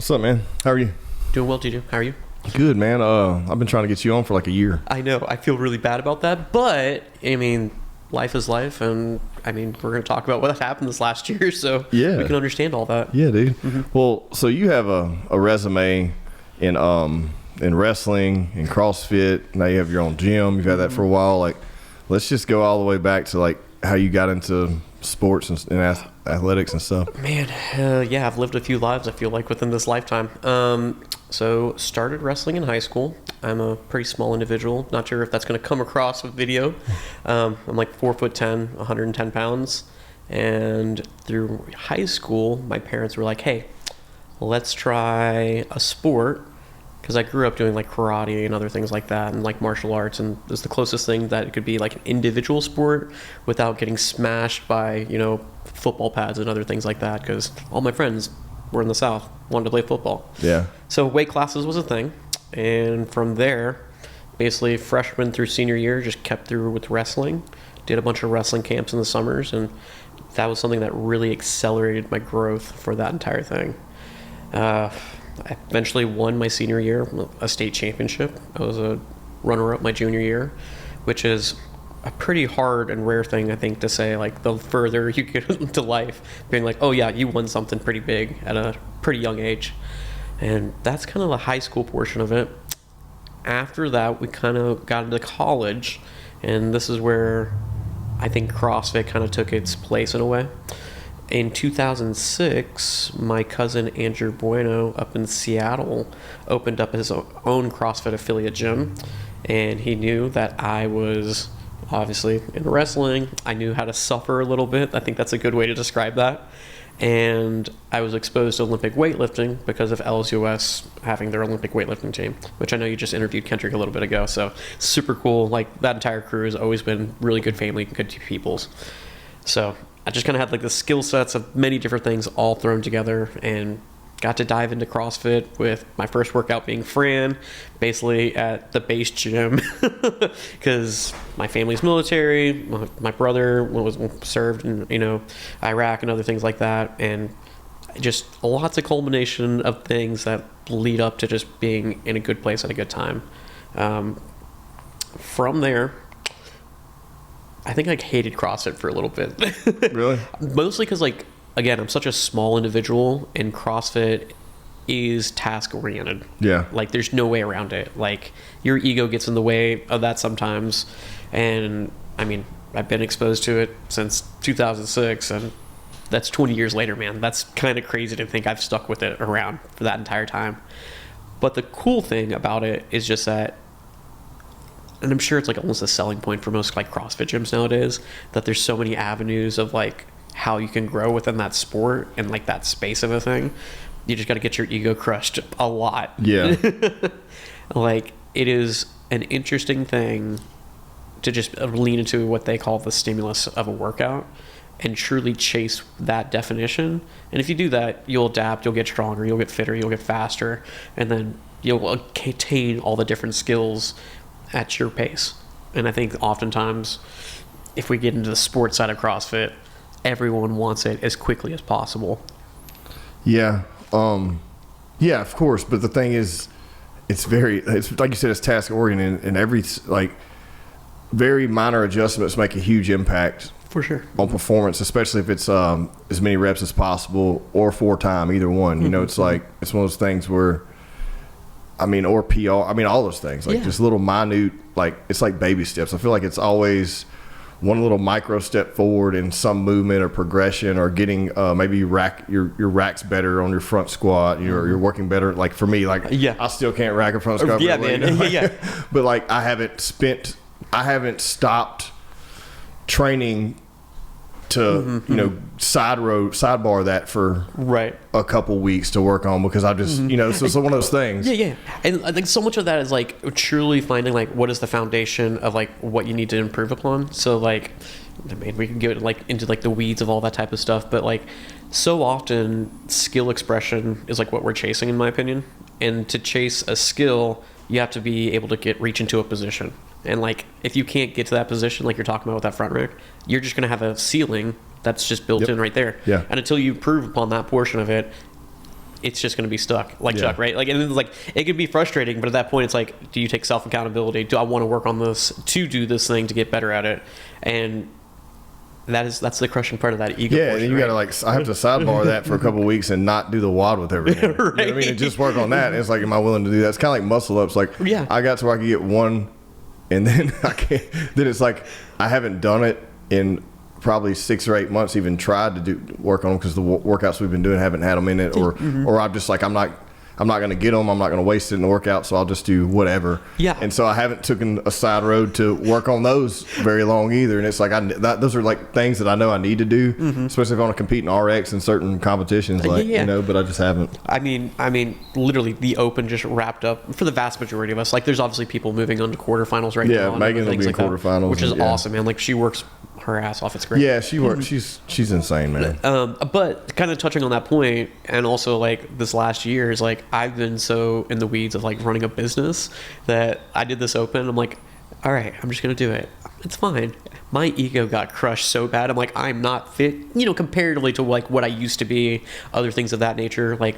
What's up, man? How are you? Doing well, Gino. How are you? Good, man. I've been trying to get you on for like a year. I know. I feel really bad about that, but I mean, life is life, and I mean, we're going to talk about what happened this last year, so Yeah. we can understand all that. Yeah, dude. Well, so you have a resume in wrestling, in CrossFit. Now you have your own gym. You've had that for a while. Like, let's just go all the way back to like how you got into sports and athletics and stuff. Man, yeah, I've lived a few lives, I feel like, within this lifetime. So started wrestling in high school. I'm a pretty small individual. Not sure if that's going to come across with video. I'm like 4'10", 110 pounds. And through high school, my parents were like, hey, let's try a sport. Because I grew up doing like karate and other things like that, and like martial arts, and it was the closest thing that it could be like an individual sport without getting smashed by, football pads and other things like that, because all my friends were in the South, wanted to play football. Yeah. So weight classes was a thing, and from there, basically freshman through senior year, just kept through with wrestling, did a bunch of wrestling camps in the summers, and that was something that really accelerated my growth for that entire thing. I eventually won my senior year a state championship. I was a runner-up my junior year, which is a pretty hard and rare thing, I think, to say, like, the further you get into life, being like, oh yeah, you won something pretty big at a pretty young age. And that's kind of the high school portion of it. After that, we kind of got into college, and this is where I think CrossFit kind of took its place in a way. In 2006, my cousin Andrew Bueno up in Seattle opened up his own CrossFit affiliate gym, and he knew that I was obviously in wrestling. I knew how to suffer a little bit. I think that's a good way to describe that. And I was exposed to Olympic weightlifting because of LSUS having their Olympic weightlifting team, which I know you just interviewed Kendrick a little bit ago. So super cool. Like, that entire crew has always been really good family, good peoples. So I just kind of had like the skill sets of many different things all thrown together, and got to dive into CrossFit with my first workout being Fran, basically at the base gym, because my family's military. My brother was served in Iraq and other things like that, and just lots of culmination of things that lead up to just being in a good place at a good time. From there, I think I hated CrossFit for a little bit. Really? Mostly because, like, again, I'm such a small individual, and CrossFit is task-oriented. Yeah. Like, there's no way around it. Like, your ego gets in the way of that sometimes. And, I mean, I've been exposed to it since 2006, and that's 20 years later, man. That's kind of crazy to think I've stuck with it around for that entire time. But the cool thing about it is just that, and I'm sure it's like almost a selling point for most like CrossFit gyms nowadays, that there's so many avenues of like how you can grow within that sport and like that space of a thing. You just got to get your ego crushed a lot. Yeah. Like, it is an interesting thing to just lean into what they call the stimulus of a workout and truly chase that definition. And if you do that, you'll adapt, you'll get stronger, you'll get fitter, you'll get faster, and then you'll attain all the different skills at your pace. And I think oftentimes, if we get into the sports side of CrossFit, everyone wants it as quickly as possible. Yeah. Yeah, of course. But the thing is, it's like you said, it's task oriented, and every like very minor adjustments make a huge impact For sure. on performance, especially if it's as many reps as possible or 4 time, either one. It's like, it's one of those things where, I mean, or PR, I mean, all those things, like just little minute, like, it's like baby steps. I feel like it's always one little micro step forward in some movement or progression, or getting maybe your rack's better on your front squat. You're working better. Like, for me, like, I still can't rack a front squat. Yeah, man. Yeah. But like, I haven't stopped training to sidebar that for a couple weeks to work on, because I just so it's one of those things. Yeah. And I think so much of that is like truly finding like what is the foundation of like what you need to improve upon. So like, I mean, we can get like into like the weeds of all that type of stuff, but like, so often skill expression is like what we're chasing, in my opinion. And to chase a skill, you have to be able to reach into a position. And like, if you can't get to that position, like you're talking about with that front rack, you're just going to have a ceiling that's just built in right there. Yeah. And until you improve upon that portion of it, it's just going to be stuck like Yeah. Chuck, right? Like, and then, like, it could be frustrating, but at that point, it's like, do you take self accountability? Do I want to work on this to do this thing to get better at it? And that's the crushing part of that ego. Yeah, portion, and you right? got to like, I have to sidebar that for a couple of weeks and not do the WOD with everything. Right. You know what I mean? And just work on that. And it's like, am I willing to do that? It's kind of like muscle ups. Like, Yeah. I got to where I could get one, and then I can't. Then it's like I haven't done it in probably 6 or 8 months. Even tried to work on them because the workouts we've been doing haven't had them in it, or I'm just like I'm not going to get them. I'm not going to waste it in the workout, so I'll just do whatever. Yeah. And so I haven't taken a side road to work on those very long either. And it's like those are like things that I know I need to do, especially if I want to compete in RX in certain competitions, like Yeah. you know. But I just haven't. I mean, literally, the Open just wrapped up for the vast majority of us. Like, there's obviously people moving on to quarterfinals right now. Yeah, and Megan will things be in like that, quarterfinals, which is yeah. awesome, man. Like, she works her ass off. It's great. Yeah, she works. She's insane, man. But kind of touching on that point, and also like this last year is like I've been so in the weeds of like running a business that I did this Open. I'm like, all right, I'm just gonna do it. It's fine. My ego got crushed so bad. I'm like, I'm not fit, comparatively to like what I used to be. Other things of that nature, like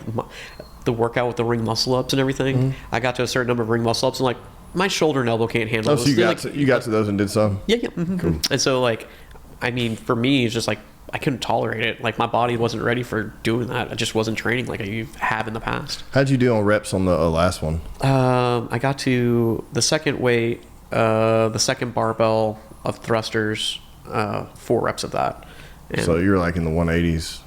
the workout with the ring muscle ups and everything. I got to a certain number of ring muscle ups, and like my shoulder and elbow can't handle. Oh, so this. you got to those and did some. Yeah. Cool. And so, like, I mean, for me, it's just like I couldn't tolerate it. Like, my body wasn't ready for doing that. I just wasn't training like I have in the past. How'd you do on reps on the last one? I got to the second weight, the second barbell of thrusters, 4 reps of that. And So you're like in the 180s.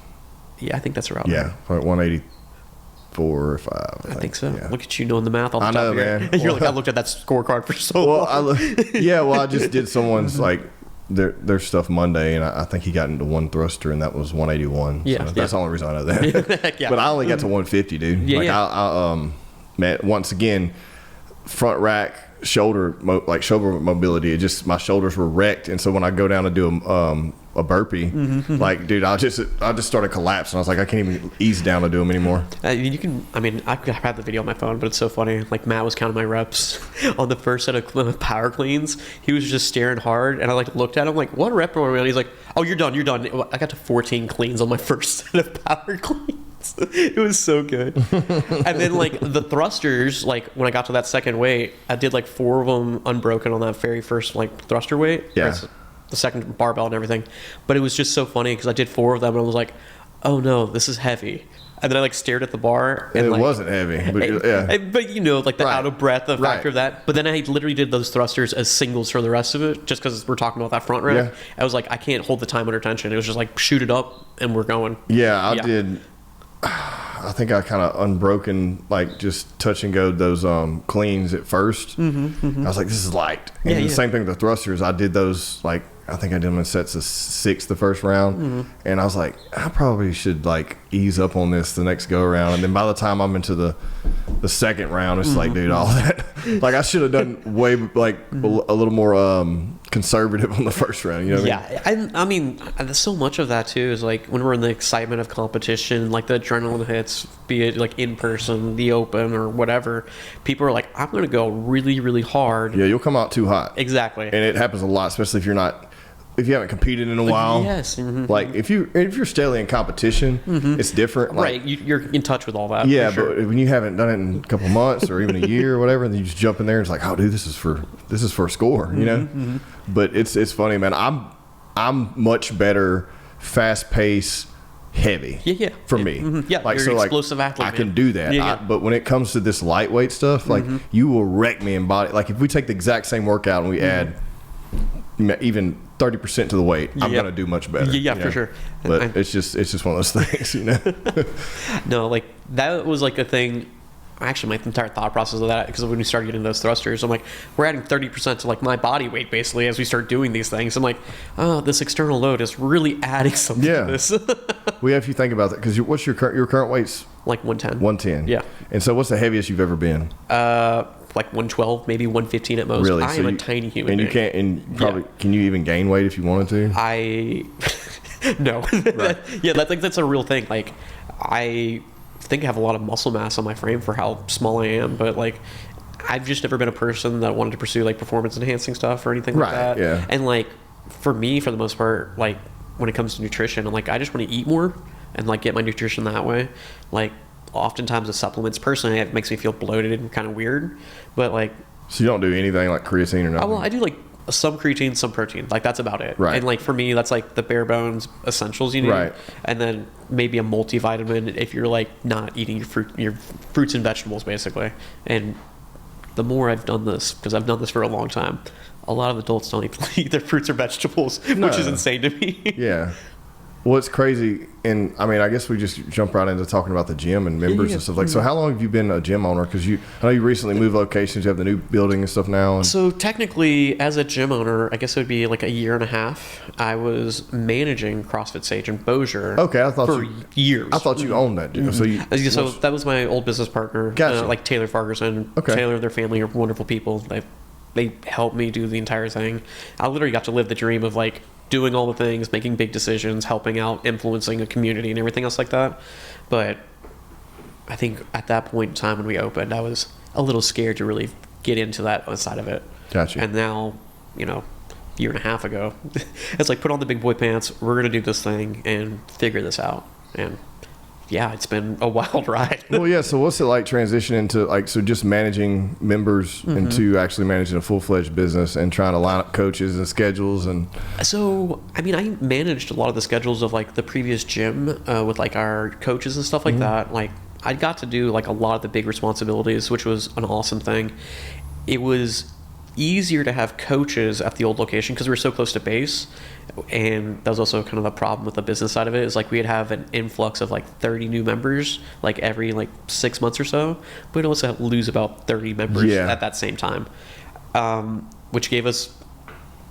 yeah, I think that's around. Yeah, like 184 or 5. I think so. Yeah. Look at you knowing the math off the I top know, of your man. head. You're like, I looked at that scorecard for so Well, long. I just did someone's like their stuff Monday, and I think he got into one thruster, and that was 181. Yeah, so that's the only reason I know that. Yeah. But I only got to 150, dude. Yeah, like yeah. I man, once again, front rack shoulder mobility. It just my shoulders were wrecked, and so when I go down to do a burpee, like dude, I just started collapsing. I was like, I can't even ease down to do them anymore. You can. I mean, I have the video on my phone, but it's so funny. Like Matt was counting my reps on the first set of power cleans. He was just staring hard, and I like looked at him like, "What rep are we on?" He's like, "Oh, you're done. You're done." I got to 14 cleans on my first set of power cleans. It was so good. And then like the thrusters, like when I got to that second weight, I did like 4 of them unbroken on that very first like thruster weight. Yeah. The second barbell and everything. But it was just so funny because I did 4 of them and I was like, oh no, this is heavy. And then I like stared at the bar and It like, wasn't heavy, but yeah. but like the Right. out of breath, the factor Right. of that. But then I literally did those thrusters as singles for the rest of it, just because we're talking about that front rack. Yeah. I was like, I can't hold the time under tension. It was just like shoot it up and we're going. Yeah, I Yeah. did. I think I kind of unbroken, like just touch and go those cleans at first. I was like, this is light. And Yeah, the yeah. same thing with the thrusters. I did those like I think I did them in sets of 6 the first round, and I was like, I probably should like ease up on this the next go around. And then by the time I'm into the second round, it's like, dude, all that like I should have done way like a little more conservative on the first round. You know what I mean? Yeah, I mean, there's so much of that too. Is like when we're in the excitement of competition, like the adrenaline hits, be it like in person, the Open, or whatever. People are like, I'm going to go really, really hard. Yeah, you'll come out too hot. Exactly. And it happens a lot, especially if you haven't competed in a while. Yes. Like if you're steadily in competition, it's different. Like, Right. You're in touch with all that. yeah, for sure. but when you haven't done it in a couple months or even a year or whatever, and then you just jump in there and it's like, oh, dude, this is for a score, you know. But it's funny, man. I'm much better, fast pace, heavy. Yeah. For me, Yeah, you're an explosive athlete, I can man. do that. Yeah. But when it comes to this lightweight stuff, like you will wreck me in body. Like if we take the exact same workout and we add even 30% to the weight, I'm Yeah. gonna do much better. Yeah, you for know? sure. But it's just one of those things, you know. No, like that was like a thing. Actually, my entire thought process of that, because when we started getting those thrusters, I'm like, we're adding 30% to like my body weight basically as we start doing these things. I'm like, oh, this external load is really adding something Yeah. to this. Well, if you think about that, because what's your current weight's Like 110. 110. Yeah. And so, what's the heaviest you've ever been? Like 112, maybe 115 at most. Really? I So am a you- tiny human And you being. can't. And probably can you even gain weight if you wanted to? No. Yeah, that's a real thing. Like, I think I have a lot of muscle mass on my frame for how small I am, but like, I've just never been a person that wanted to pursue like performance enhancing stuff or anything like Right, that. yeah. And like, for me, for the most part, like when it comes to nutrition, I'm like, I just want to eat more and like get my nutrition that way. Like, oftentimes the supplements, personally, it makes me feel bloated and kind of weird. But like, so you don't do anything like creatine or nothing? well, I do like some creatine, some protein. Like that's about it. Right. And like for me, that's like the bare bones essentials you need. Right. And then maybe a multivitamin if you're like not eating your fruits and vegetables basically. And the more I've done this, because I've done this for a long time, a lot of adults don't even eat their fruits or vegetables, which is insane to me. Yeah. Well, it's crazy, and I mean, I guess we just jump right into talking about the gym and members and stuff. Like, so how long have you been a gym owner? Because I know you recently moved locations. You have the new building and stuff now. And So technically, as a gym owner, I guess it would be like a year and a half. I was managing CrossFit Sage in Bossier for years. I thought you owned that gym. So that was my old business partner, Gotcha. like Taylor Farguson. Okay. Taylor and their family are wonderful people. They helped me do the entire thing. I literally got to live the dream of like doing all the things, making big decisions, helping out, influencing a community and everything else like that. But I think at that point in time when we opened, I was a little scared to really get into that side of it. Gotcha. And now, a year and a half ago, it's like put on the big boy pants. We're going to do this thing and figure this out. And yeah, it's been a wild ride. Well, yeah. So what's it like transitioning to just managing members into actually managing a full-fledged business and trying to line up coaches and schedules? And so, I mean, I managed a lot of the schedules of like the previous gym with like our coaches and stuff like that. Like I got to do like a lot of the big responsibilities, which was an awesome thing. It was easier to have coaches at the old location because we were so close to base, and that was also kind of the problem with the business side of it, is like we'd have an influx of like 30 new members like every like 6 months or so, but we'd also lose about 30 members at that same time, which gave us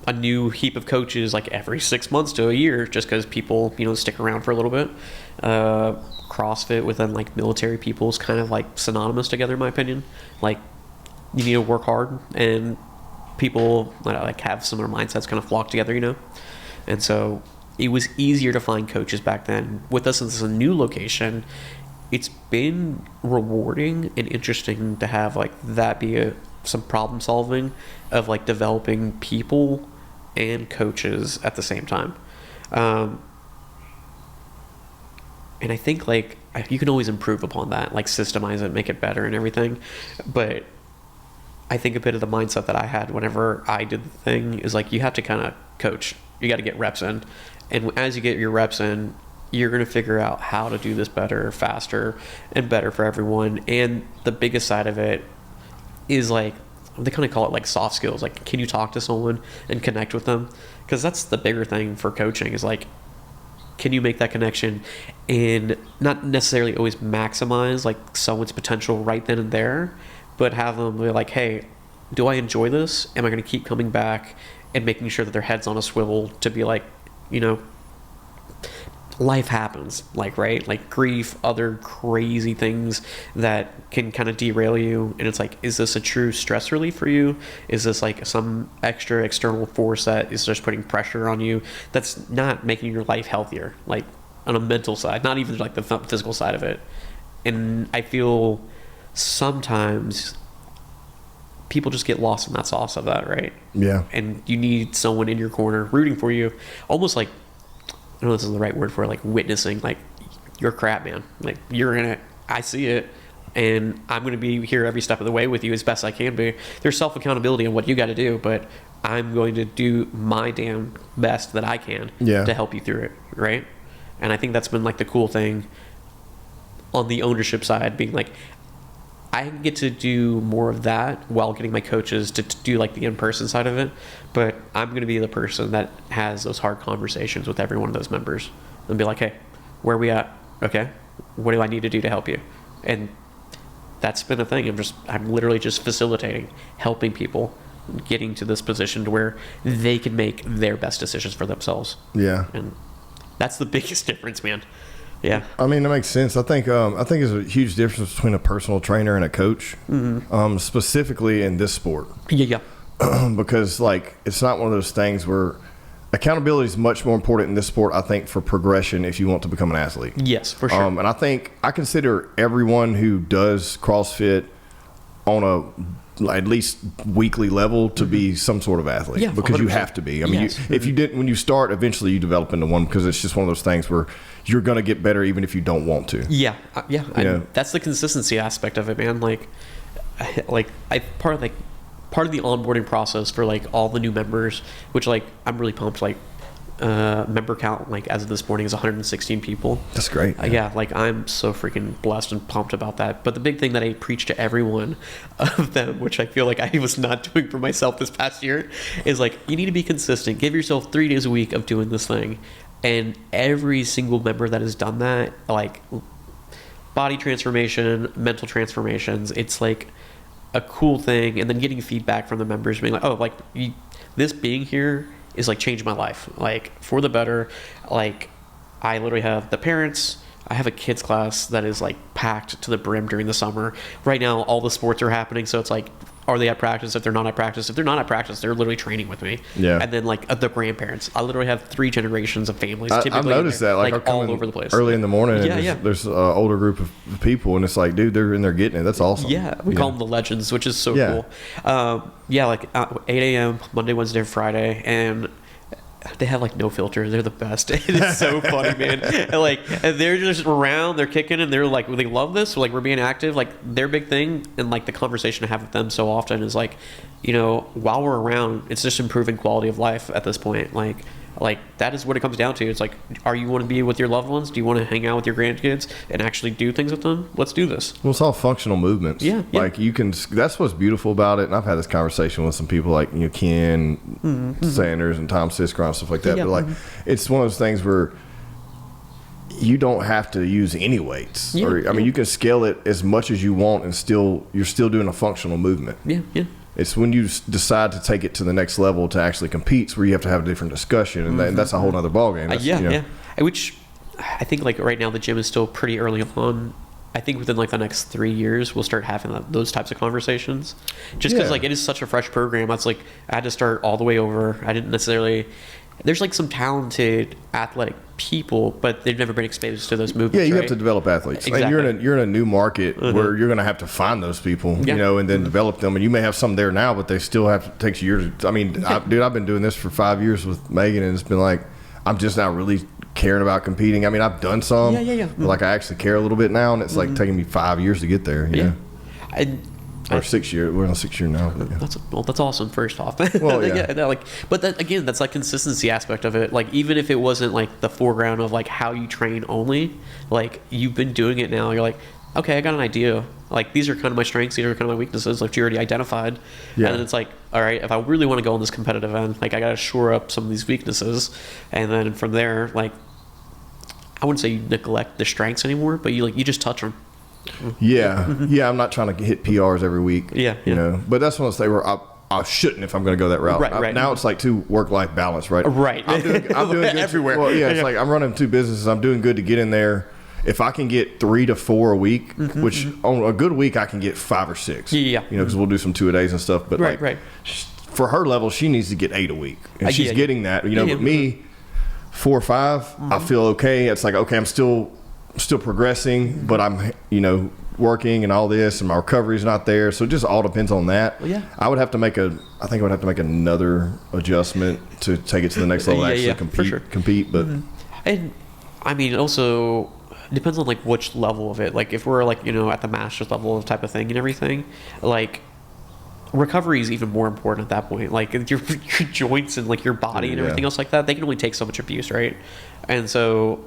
a new heap of coaches like every 6 months to a year, just because people stick around for a little bit. CrossFit within like military people is kind of like synonymous together in my opinion. Like you need to work hard, and people like have similar mindsets kind of flock together, and so it was easier to find coaches back then. With us, since it's a new location, it's been rewarding and interesting to have like that be some problem solving of like developing people and coaches at the same time. And I think like you can always improve upon that, like systemize it, make it better and everything. But I think a bit of the mindset that I had whenever I did the thing is like you have to kind of coach. You got to get reps in. And as you get your reps in, you're going to figure out how to do this better, faster, and better for everyone. And the biggest side of it is like, they kind of call it like soft skills. Like, can you talk to someone and connect with them? Because that's the bigger thing for coaching is like, can you make that connection and not necessarily always maximize like someone's potential right then and there, but have them be like, hey, do I enjoy this? Am I going to keep coming back and making sure that their head's on a swivel to be like, life happens, like, right? Like grief, other crazy things that can kind of derail you. And it's like, is this a true stress relief for you? Is this like some extra external force that is just putting pressure on you that's not making your life healthier, like on a mental side, not even like the physical side of it? And I feel sometimes people just get lost in that sauce of that, right? Yeah. And you need someone in your corner rooting for you, almost like, I don't know if this is the right word for it, like witnessing, like, you're crap, man. Like, you're in it. I see it. And I'm going to be here every step of the way with you as best I can be. There's self-accountability on what you got to do, but I'm going to do my damn best that I can to help you through it, right? And I think that's been, like, the cool thing on the ownership side, being like, I get to do more of that while getting my coaches to do like the in-person side of it. But I'm going to be the person that has those hard conversations with every one of those members and be like, hey, where are we at? Okay. What do I need to do to help you? And that's been a thing. I'm literally just facilitating, helping people getting to this position to where they can make their best decisions for themselves. Yeah. And that's the biggest difference, man. Yeah, I mean, that makes sense. I think there's a huge difference between a personal trainer and a coach, specifically in this sport. Yeah. Because like it's not one of those things where accountability is much more important in this sport. I think for progression, if you want to become an athlete. Yes, for sure. And I think I consider everyone who does CrossFit on a at least weekly level to be some sort of athlete. Yeah, because you 100%. have to be. I mean, Yes. if you didn't, when you start, eventually you develop into one, because it's just one of those things where you're going to get better even if you don't want to. Yeah, Yeah. that's the consistency aspect of it, man. Part of the onboarding process for like all the new members, which like I'm really pumped. Like member count like as of this morning is 116 people. That's great. Yeah, like I'm so freaking blessed and pumped about that. But the big thing that I preach to every one of them, which I feel like I was not doing for myself this past year, is like you need to be consistent. Give yourself 3 days a week of doing this thing. And every single member that has done that, like body transformation, mental transformations, it's like a cool thing. And then getting feedback from the members being like, oh, like this being here is like changed my life, like for the better. Like I literally have the parents, I have a kids class that is like packed to the brim during the summer. Right now all the sports are happening, so it's like, are they at practice? If they're not at practice, they're literally training with me. Yeah. And then like the grandparents, I literally have 3 generations of families. I've typically noticed that, like all over the place, early in the morning. Yeah, and yeah. There's an older group of people, and it's like, dude, they're in there getting it. That's awesome. Yeah, we call them the legends, which is so Yeah. cool. Like 8 a.m. Monday, Wednesday, Friday, and they have like no filter. They're the best. It is so funny, man. And they're just around, they're kicking, and they're like, they love this. Like we're being active. Like their big thing, and like the conversation I have with them so often is like, you know, while we're around, it's just improving quality of life at this point. Like that is what it comes down to. It's like, are you want to be with your loved ones? Do you want to hang out with your grandkids and actually do things with them? Let's do this. Well, it's all functional movements. Yeah. Like you can, that's what's beautiful about it. And I've had this conversation with some people like, you know, Ken Sanders and Tom Siskron and stuff like that. Yeah. But like, it's one of those things where you don't have to use any weights. Yeah, I mean, you can scale it as much as you want and you're still doing a functional movement. Yeah. It's when you decide to take it to the next level to actually compete where you have to have a different discussion, and that's a whole other ballgame. Which I think like right now the gym is still pretty early on. I think within like the next 3 years we'll start having those types of conversations. Just because like it is such a fresh program. It's like I had to start all the way over. I didn't necessarily. There's like some talented athletic people, but they've never been exposed to those movements. Yeah, you right? have to develop athletes. Exactly. And you're in a new market where you're going to have to find those people, you know, and then develop them. And you may have some there now, but they still have to take years. I mean, I've been doing this for 5 years with Megan, and it's been like I'm just not really caring about competing. I mean, I've done some. But like I actually care a little bit now, and it's like taking me 5 years to get there. You know? Or 6 years. We're on 6 year now. Yeah. That's awesome. First off, well, yeah. But that again, that's like consistency aspect of it. Like even if it wasn't like the foreground of like how you train only, like you've been doing it now. You're like, okay, I got an idea. Like these are kind of my strengths. These are kind of my weaknesses. Like you already identified. Yeah. And then it's like, all right, if I really want to go on this competitive end, like I got to shore up some of these weaknesses, and then from there, like I wouldn't say you neglect the strengths anymore, but you just touch them. Yeah, I'm not trying to hit PRs every week. Yeah. You know, but that's one of those things where I shouldn't if I'm going to go that route. Right. Now it's like too work-life balance, right? Right. I'm doing good everywhere. Well, yeah, it's like I'm running 2 businesses. I'm doing good to get in there. If I can get 3 to 4 a week, which on a good week I can get 5 or 6. Yeah. You know, because we'll do some 2-a-days and stuff. But right. For her level, she needs to get 8 a week, and she's getting that. You know, but me, 4 or 5, I feel okay. It's like okay, I'm still progressing, but I'm working and all this, and my recovery is not there, so it just all depends on that. Well, yeah. I would have to make another adjustment to take it to the next level. Compete, but and I mean it also depends on like which level of it. Like if we're like at the master's level of type of thing and everything, like recovery is even more important at that point. Like your joints and like your body and everything else like that, they can only take so much abuse, right? And so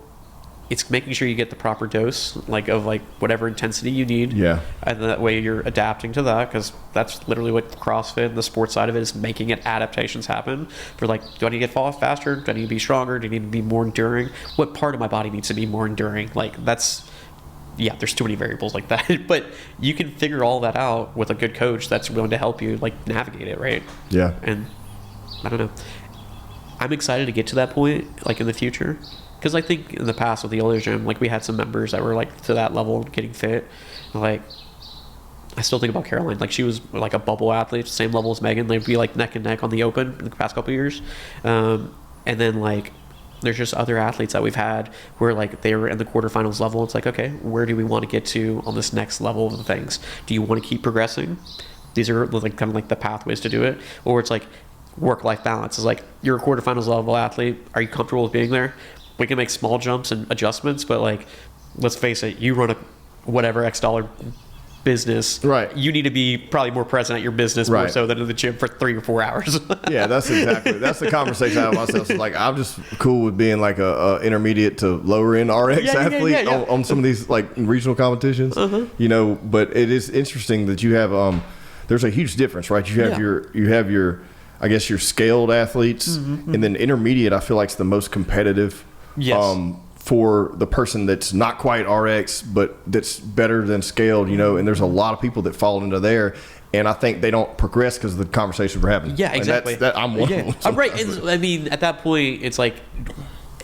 it's making sure you get the proper dose, like of like whatever intensity you need. Yeah. And that way you're adapting to that, because that's literally what CrossFit and the sports side of it is, making it adaptations happen for like, do I need to get fall faster? Do I need to be stronger? Do I need to be more enduring? What part of my body needs to be more enduring? Like there's too many variables like that. But you can figure all that out with a good coach that's willing to help you like navigate it, right? Yeah. And I don't know. I'm excited to get to that point, like in the future. Because I think in the past with the older gym, like we had some members that were like to that level getting fit. Like I still think about Caroline. Like she was like a bubble athlete, same level as Megan. They'd be like neck and neck on the open in the past couple of years. And then like there's just other athletes that we've had where like they were in the quarterfinals level. It's like, okay, where do we want to get to on this next level of things? Do you want to keep progressing? these are like kind of like the pathways to do it. Or it's like work-life balance is like, you're a quarterfinals level athlete. Are you comfortable with being there? We can make small jumps and adjustments, but like, let's face it, you run a whatever X dollar business, right? You need to be probably more present at your business more so than in the gym for 3 or 4 hours. Yeah, that's the conversation I have with myself. It's like, I'm just cool with being like a intermediate to lower end RX athlete on some of these like regional competitions, you know. But it is interesting that you have there's a huge difference, right? You have your I guess your scaled athletes, and then intermediate, I feel like, is the most competitive. Yes. For the person that's not quite RX, but that's better than scaled, you know, and there's a lot of people that fall into there, and I think they don't progress because of the conversations we're having. Yeah, exactly. I'm one of them. I'm right. And, I mean, at that point, it's like,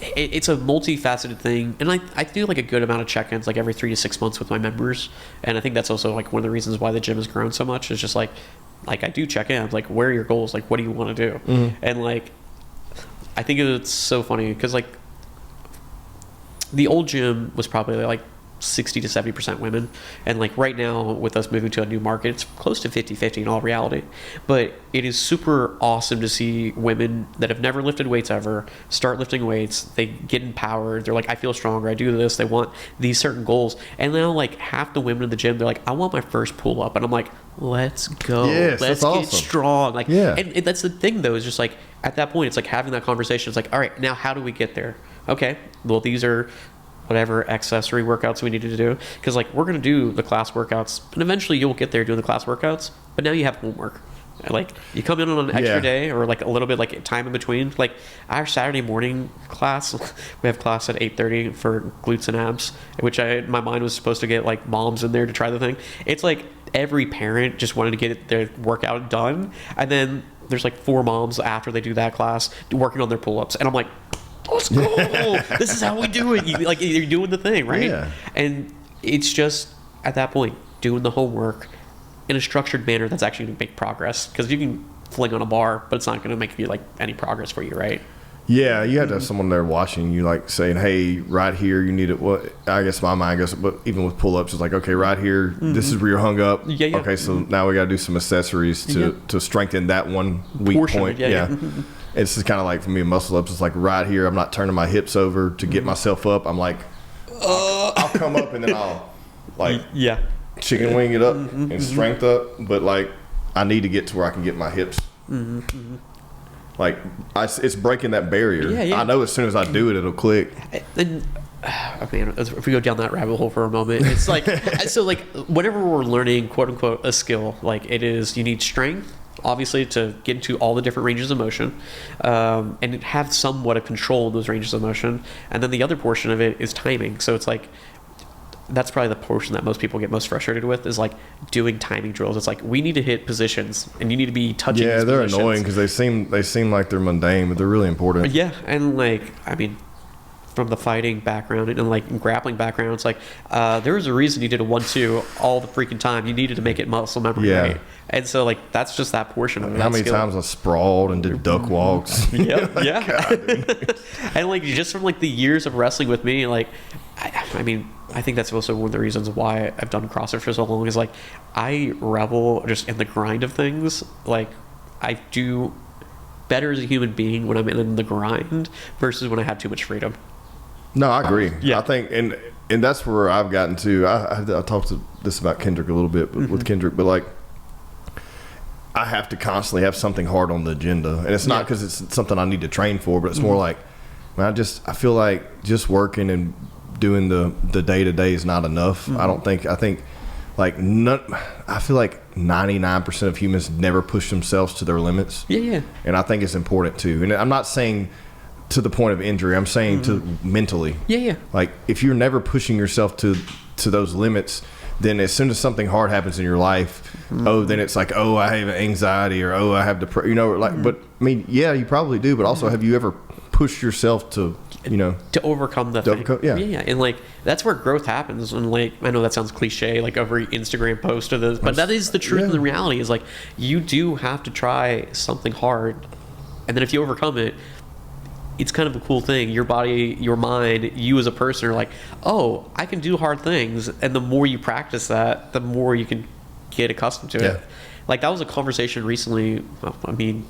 it's a multifaceted thing, and I do like a good amount of check-ins like every 3 to 6 months with my members, and I think that's also like one of the reasons why the gym has grown so much. Is just like I do check in. I'm like, where are your goals? Like, what do you want to do? And like, I think it's so funny because like, the old gym was probably like 60 to 70% women, and like right now with us moving to a new market, it's close to 50-50 in all reality. But it is super awesome to see women that have never lifted weights ever start lifting weights. They get empowered. They're like, I feel stronger, I do this. They want these certain goals, and now like half the women in the gym, they're like, I want my first pull up, and I'm like, let's go. Yes, let's that's get awesome. Strong. Like, yeah. And that's the thing though, is just like at that point it's like having that conversation. It's like, all right, now how do we get there? Okay, well, these are whatever accessory workouts we needed to do, because like we're going to do the class workouts, and eventually you'll get there doing the class workouts, but now you have homework. Like, you come in on an extra day, or like a little bit like time in between. Like our Saturday morning class, we have class at 8:30 for glutes and abs, which my mind was supposed to get like moms in there to try the thing. It's like every parent just wanted to get their workout done, and then there's like 4 moms after they do that class working on their pull-ups, and I'm like, let's go. This is how we do it. You're doing the thing, right? Yeah. And it's just at that point doing the homework in a structured manner that's actually going to make progress. Because you can fling on a bar, but it's not going to make you like any progress for you, right? Yeah, you have to have someone there watching you, like saying, "Hey, right here, you need it." What I guess my mind goes, but even with pull-ups, it's like, okay, right here, this is where you're hung up. Yeah. Okay, so now we got to do some accessories to strengthen that one weak Portion, point. yeah. It's just kind of like for me, muscle ups. It's like right here, I'm not turning my hips over to get myself up. I'm like, I'll come up and then I'll like chicken wing it up and strength up, but like I need to get to where I can get my hips. Like it's breaking that barrier. Yeah. I know as soon as I do it, it'll click. And I mean, if we go down that rabbit hole for a moment, it's like so like whenever we're learning quote unquote a skill, like it is, you need strength, obviously, to get into all the different ranges of motion, and have somewhat of control in those ranges of motion. And then the other portion of it is timing. So it's like, that's probably the portion that most people get most frustrated with, is like doing timing drills. It's like, we need to hit positions, and you need to be touching. Yeah, these they're positions. annoying because they seem like they're mundane, but they're really important. Yeah, and like, I mean, from the fighting background and like grappling background, it's like there was a reason you did a 1-2 all the freaking time. You needed to make it muscle memory, right? And so like that's just that portion of it. How many times I sprawled and did duck walks? Yeah. And like just from like the years of wrestling with me, like I mean, I think that's also one of the reasons why I've done CrossFit for so long, is like I revel just in the grind of things. Like I do better as a human being when I'm in the grind versus when I have too much freedom. No, I agree. Yeah. I think, and that's where I've gotten to. I talked to this about Kendrick a little bit with Kendrick, but like I have to constantly have something hard on the agenda, and it's not because it's something I need to train for, but it's more like, man, I feel like just working and doing the day to day is not enough. I think like I feel like 99% of humans never push themselves to their limits. Yeah. And I think it's important too. And I'm not saying to the point of injury. I'm saying to mentally. Yeah. Like if you're never pushing yourself to those limits, then as soon as something hard happens in your life, then it's like, oh, I have anxiety, or oh, I have depression. You know, like, but I mean, yeah, you probably do. But also, have you ever pushed yourself to, to overcome the thing? Yeah. And like that's where growth happens. And like I know that sounds cliche, like every Instagram post of this, but that is the truth. And the reality is like you do have to try something hard, and then if you overcome it, it's kind of a cool thing. Your body, your mind, you as a person are like, oh, I can do hard things. And the more you practice that, the more you can get accustomed to it. like that was a conversation recently. Well, I mean,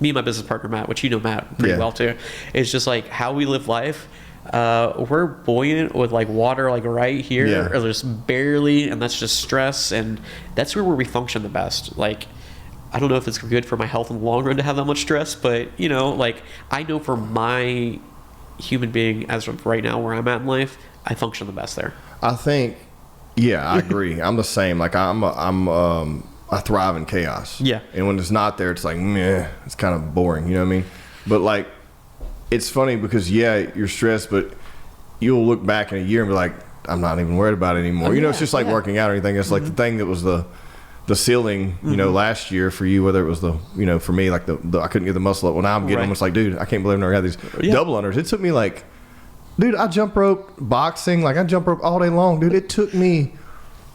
me and my business partner Matt, which you know Matt pretty well too, is just like how we live life. We're buoyant with like water, like right here, or just barely, and that's just stress, and that's where we function the best. Like, I don't know if it's good for my health in the long run to have that much stress, but you know, like I know for my human being as of right now where I'm at in life, I function the best there. I think, I agree. I'm the same. Like I thrive in chaos. Yeah. And when it's not there, it's like, meh, it's kind of boring. You know what I mean? But like, it's funny because you're stressed, but you'll look back in a year and be like, I'm not even worried about it anymore. It's just like working out or anything. It's like the thing that was the ceiling, last year for you, whether it was for me, like the I couldn't get the muscle up. Well, now I'm getting almost like, dude, I can't believe I never had these double unders. It took me like, dude, I jump rope boxing, like I jump rope all day long, dude. It took me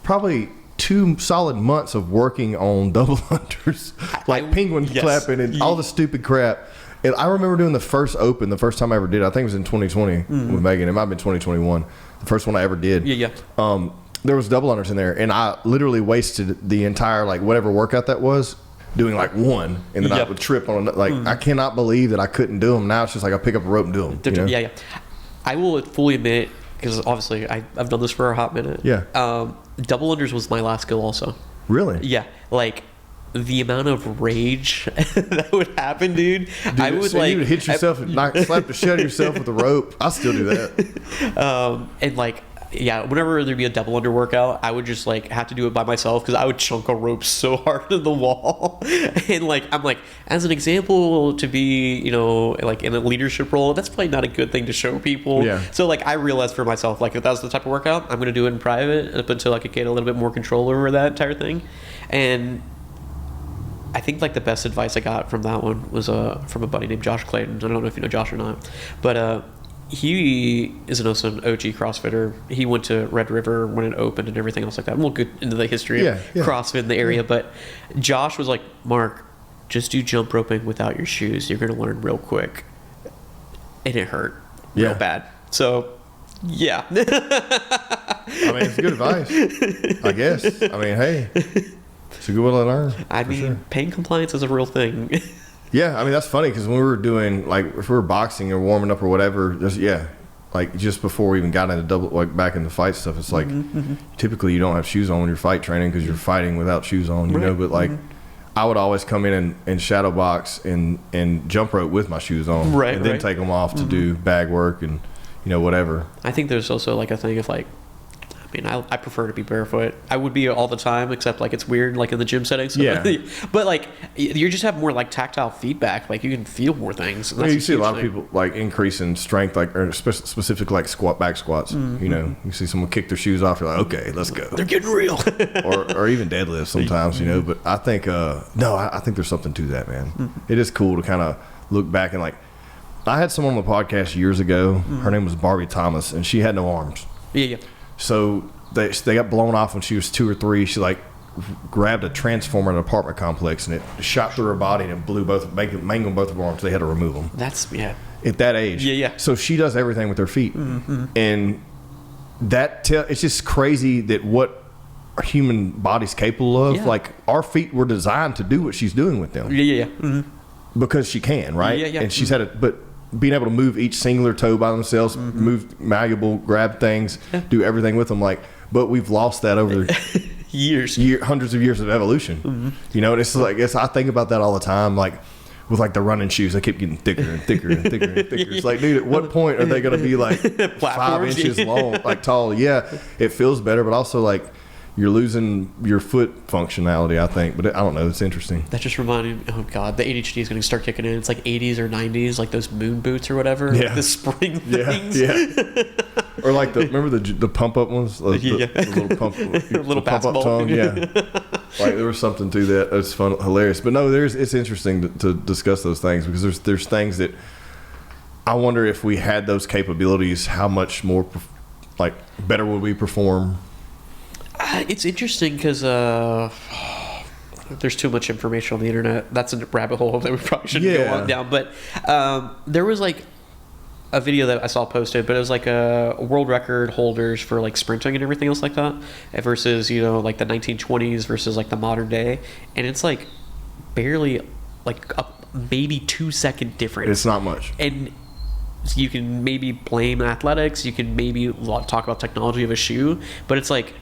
probably 2 solid months of working on double unders, like penguin clapping and all the stupid crap. And I remember doing the first open, the first time I ever did it, I think it was in 2020 with Megan. It might have been 2021, the first one I ever did. There was double unders in there, and I literally wasted the entire like whatever workout that was doing like one, and then I would trip on it. Like I cannot believe that I couldn't do them. Now it's just like I pick up a rope and do them. Yeah. I will fully admit, because obviously I've done this for a hot minute. Double unders was my last skill also. Really? Yeah. Like the amount of rage that would happen, dude. I would so you would hit yourself and slap the shit out of yourself with a rope. I still do that. And like, whenever there'd be a double under workout, I would just like have to do it by myself because I would chunk a rope so hard to the wall. And like, I'm like, as an example to be, like in a leadership role, that's probably not a good thing to show people. So like, I realized for myself, like if that was the type of workout, I'm going to do it in private up until I could get a little bit more control over that entire thing. And I think like the best advice I got from that one was from a buddy named Josh Clayton. I don't know if you know Josh or not, but he is also an OG CrossFitter. He went to Red River when it opened and everything else like that. We'll get into the history of CrossFit in the area, but Josh was like, Mark, just do jump roping without your shoes. You're going to learn real quick. And it hurt real bad. So, yeah. I mean, it's good advice, I guess. I mean, hey, it's a good way to learn. I mean, pain compliance is a real thing. Yeah, I mean, that's funny because when we were doing, like, if we were boxing or warming up or whatever, just before we even got into back into fight stuff, it's like, typically you don't have shoes on when you're fight training because you're fighting without shoes on, but like, I would always come in and shadow box and jump rope with my shoes on, and then take them off to do bag work and, whatever. I think there's also like a thing of like, I mean, I prefer to be barefoot. I would be all the time, except like it's weird, like in the gym settings. But like you just have more like tactile feedback. Like you can feel more things. And you see a lot of people like increase in strength, like or specifically like back squats. You see someone kick their shoes off. You're like, okay, let's go. They're getting real. or even deadlifts sometimes. But I think I think there's something to that, man. It is cool to kind of look back and like. I had someone on the podcast years ago. Her name was Barbie Thomas, and she had no arms. So they got blown off when she was 2 or 3. She like grabbed a transformer in an apartment complex and it shot through her body and it blew mangled both of her arms. They had to remove them. That's at that age. So she does everything with her feet, and it's just crazy that what our human body's capable of. Like our feet were designed to do what she's doing with them. Because she can, right? And she's had it, but. Being able to move each singular toe by themselves, move malleable, grab things, do everything with them. But we've lost that over hundreds of years of evolution. And it's like I think about that all the time. Like with like the running shoes, they keep getting thicker and thicker and thicker and thicker. It's like, dude, at what point are they going to be like 5 inches long, like tall? Yeah, it feels better, but also like. You're losing your foot functionality, I think. But I don't know. It's interesting. That just reminded me, oh, God, the ADHD is going to start kicking in. It's like 80s or 90s, like those moon boots or whatever. Like the spring things. Or like remember the pump-up ones? The little pump-up tongue. Like there was something to that. It's fun, hilarious. But no, it's interesting to discuss those things because there's things that I wonder if we had those capabilities, how much more, like, better would we perform? It's interesting because there's too much information on the internet. That's a rabbit hole that we probably shouldn't go on down. But there was like a video that I saw posted, but it was like a world record holders for like sprinting and everything else like that, versus like the 1920s versus like the modern day, and it's like barely like a maybe 2-second difference. It's not much, and you can maybe blame athletics, you can maybe talk about technology of a shoe, but it's like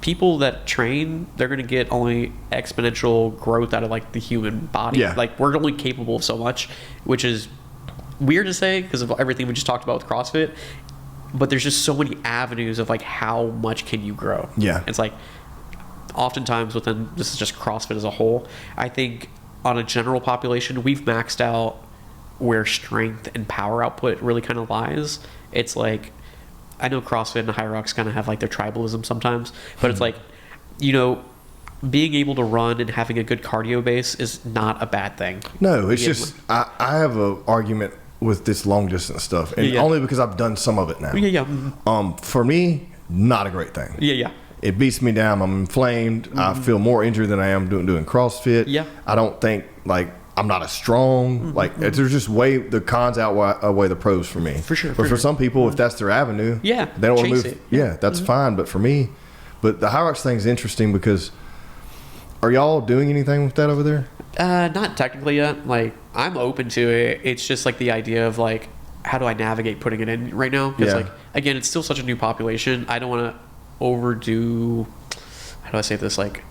people that train, they're going to get only exponential growth out of like the human body. Yeah. Like we're only capable of so much, which is weird to say because of everything we just talked about with CrossFit, but there's just so many avenues of like how much can you grow. Yeah. It's like oftentimes within, this is just CrossFit as a whole, I think on a general population we've maxed out where strength and power output really kind of lies. It's like, I know CrossFit and High Rocks kind of have like their tribalism sometimes, but it's like, being able to run and having a good cardio base is not a bad thing. No, it's just I have an argument with this long distance stuff, and only because I've done some of it now. For me, not a great thing. It beats me down. I'm inflamed. I feel more injured than I am doing CrossFit. I don't think like I'm not as strong. Like there's just the cons outweigh the pros for me. For sure. But for some people, if that's their avenue, they don't want to move. That's fine. But for me, the High Rocks thing is interesting because are y'all doing anything with that over there? Not technically yet. Like I'm open to it. It's just like the idea of like, how do I navigate putting it in right now? Because like again, it's still such a new population. I don't want to overdo. How do I say this? Like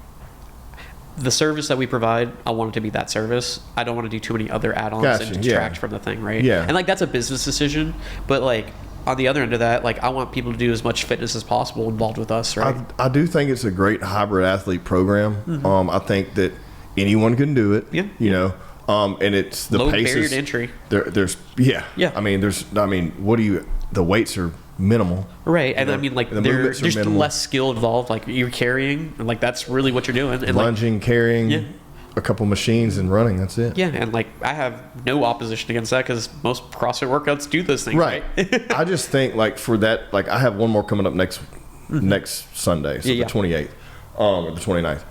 the service that we provide, I want it to be that service. I don't want to do too many other add-ons and detract from the thing, right? And like that's a business decision, but like on the other end of that, like I want people to do as much fitness as possible involved with us, right? I do think it's a great hybrid athlete program. I think that anyone can do it. And it's the low paces, barrier to entry. There's I mean, the weights are minimal, right? And I mean, like there's just less skill involved. Like you're carrying, and like that's really what you're doing. And lunging, carrying, a couple machines, and running. That's it. And like I have no opposition against that because most CrossFit workouts do those things, right? I just think like for that, like I have one more coming up next Sunday, so the 28th or the 29th.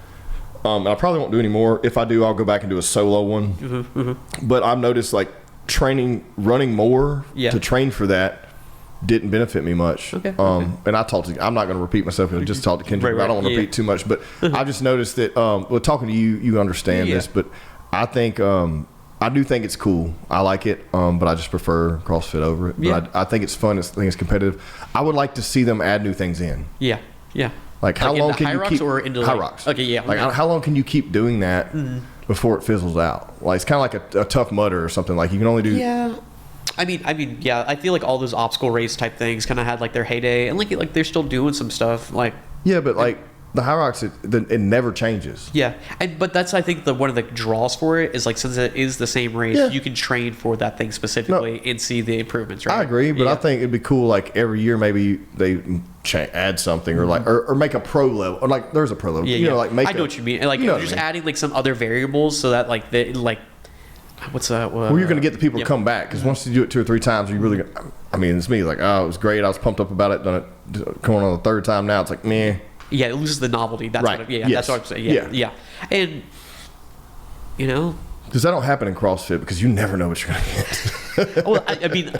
I probably won't do any more. If I do, I'll go back and do a solo one. But I've noticed like running more to train for that didn't benefit me much. And I talked to, I'm not going to repeat myself. I just talked to Kendrick. I don't want to repeat too much, but I've just noticed that, talking to you, you understand this, but I think, I do think it's cool. I like it, but I just prefer CrossFit over it. But I think it's fun. I think it's competitive. I would like to see them add new things in. Like how long can you keep High Rocks? Like how long can you keep doing that before it fizzles out? Like it's kind of like a Tough Mudder or something. Like you can only do. I mean, I feel like all those obstacle race type things kind of had like their heyday, and like they're still doing some stuff. Like but like the High Rocks, it never changes. But that's I think one of the draws for it is like since it is the same race, you can train for that thing specifically and see the improvements. Right? I agree, but I think it'd be cool. Like every year, maybe they add something or like or make a pro level. Or like there's a pro level. Like make. I know what you mean. Like just adding like some other variables so that like they like. What's that? Well, you're going to get the people to come back because once you do it 2 or 3 times, you really. I mean, it's me. Like, oh, it was great. I was pumped up about it. Done it. Going on the 3rd time now. It's like, meh. It loses the novelty. That's right. That's what I'm saying. And because that don't happen in CrossFit because you never know what you're going to get. Well, I mean,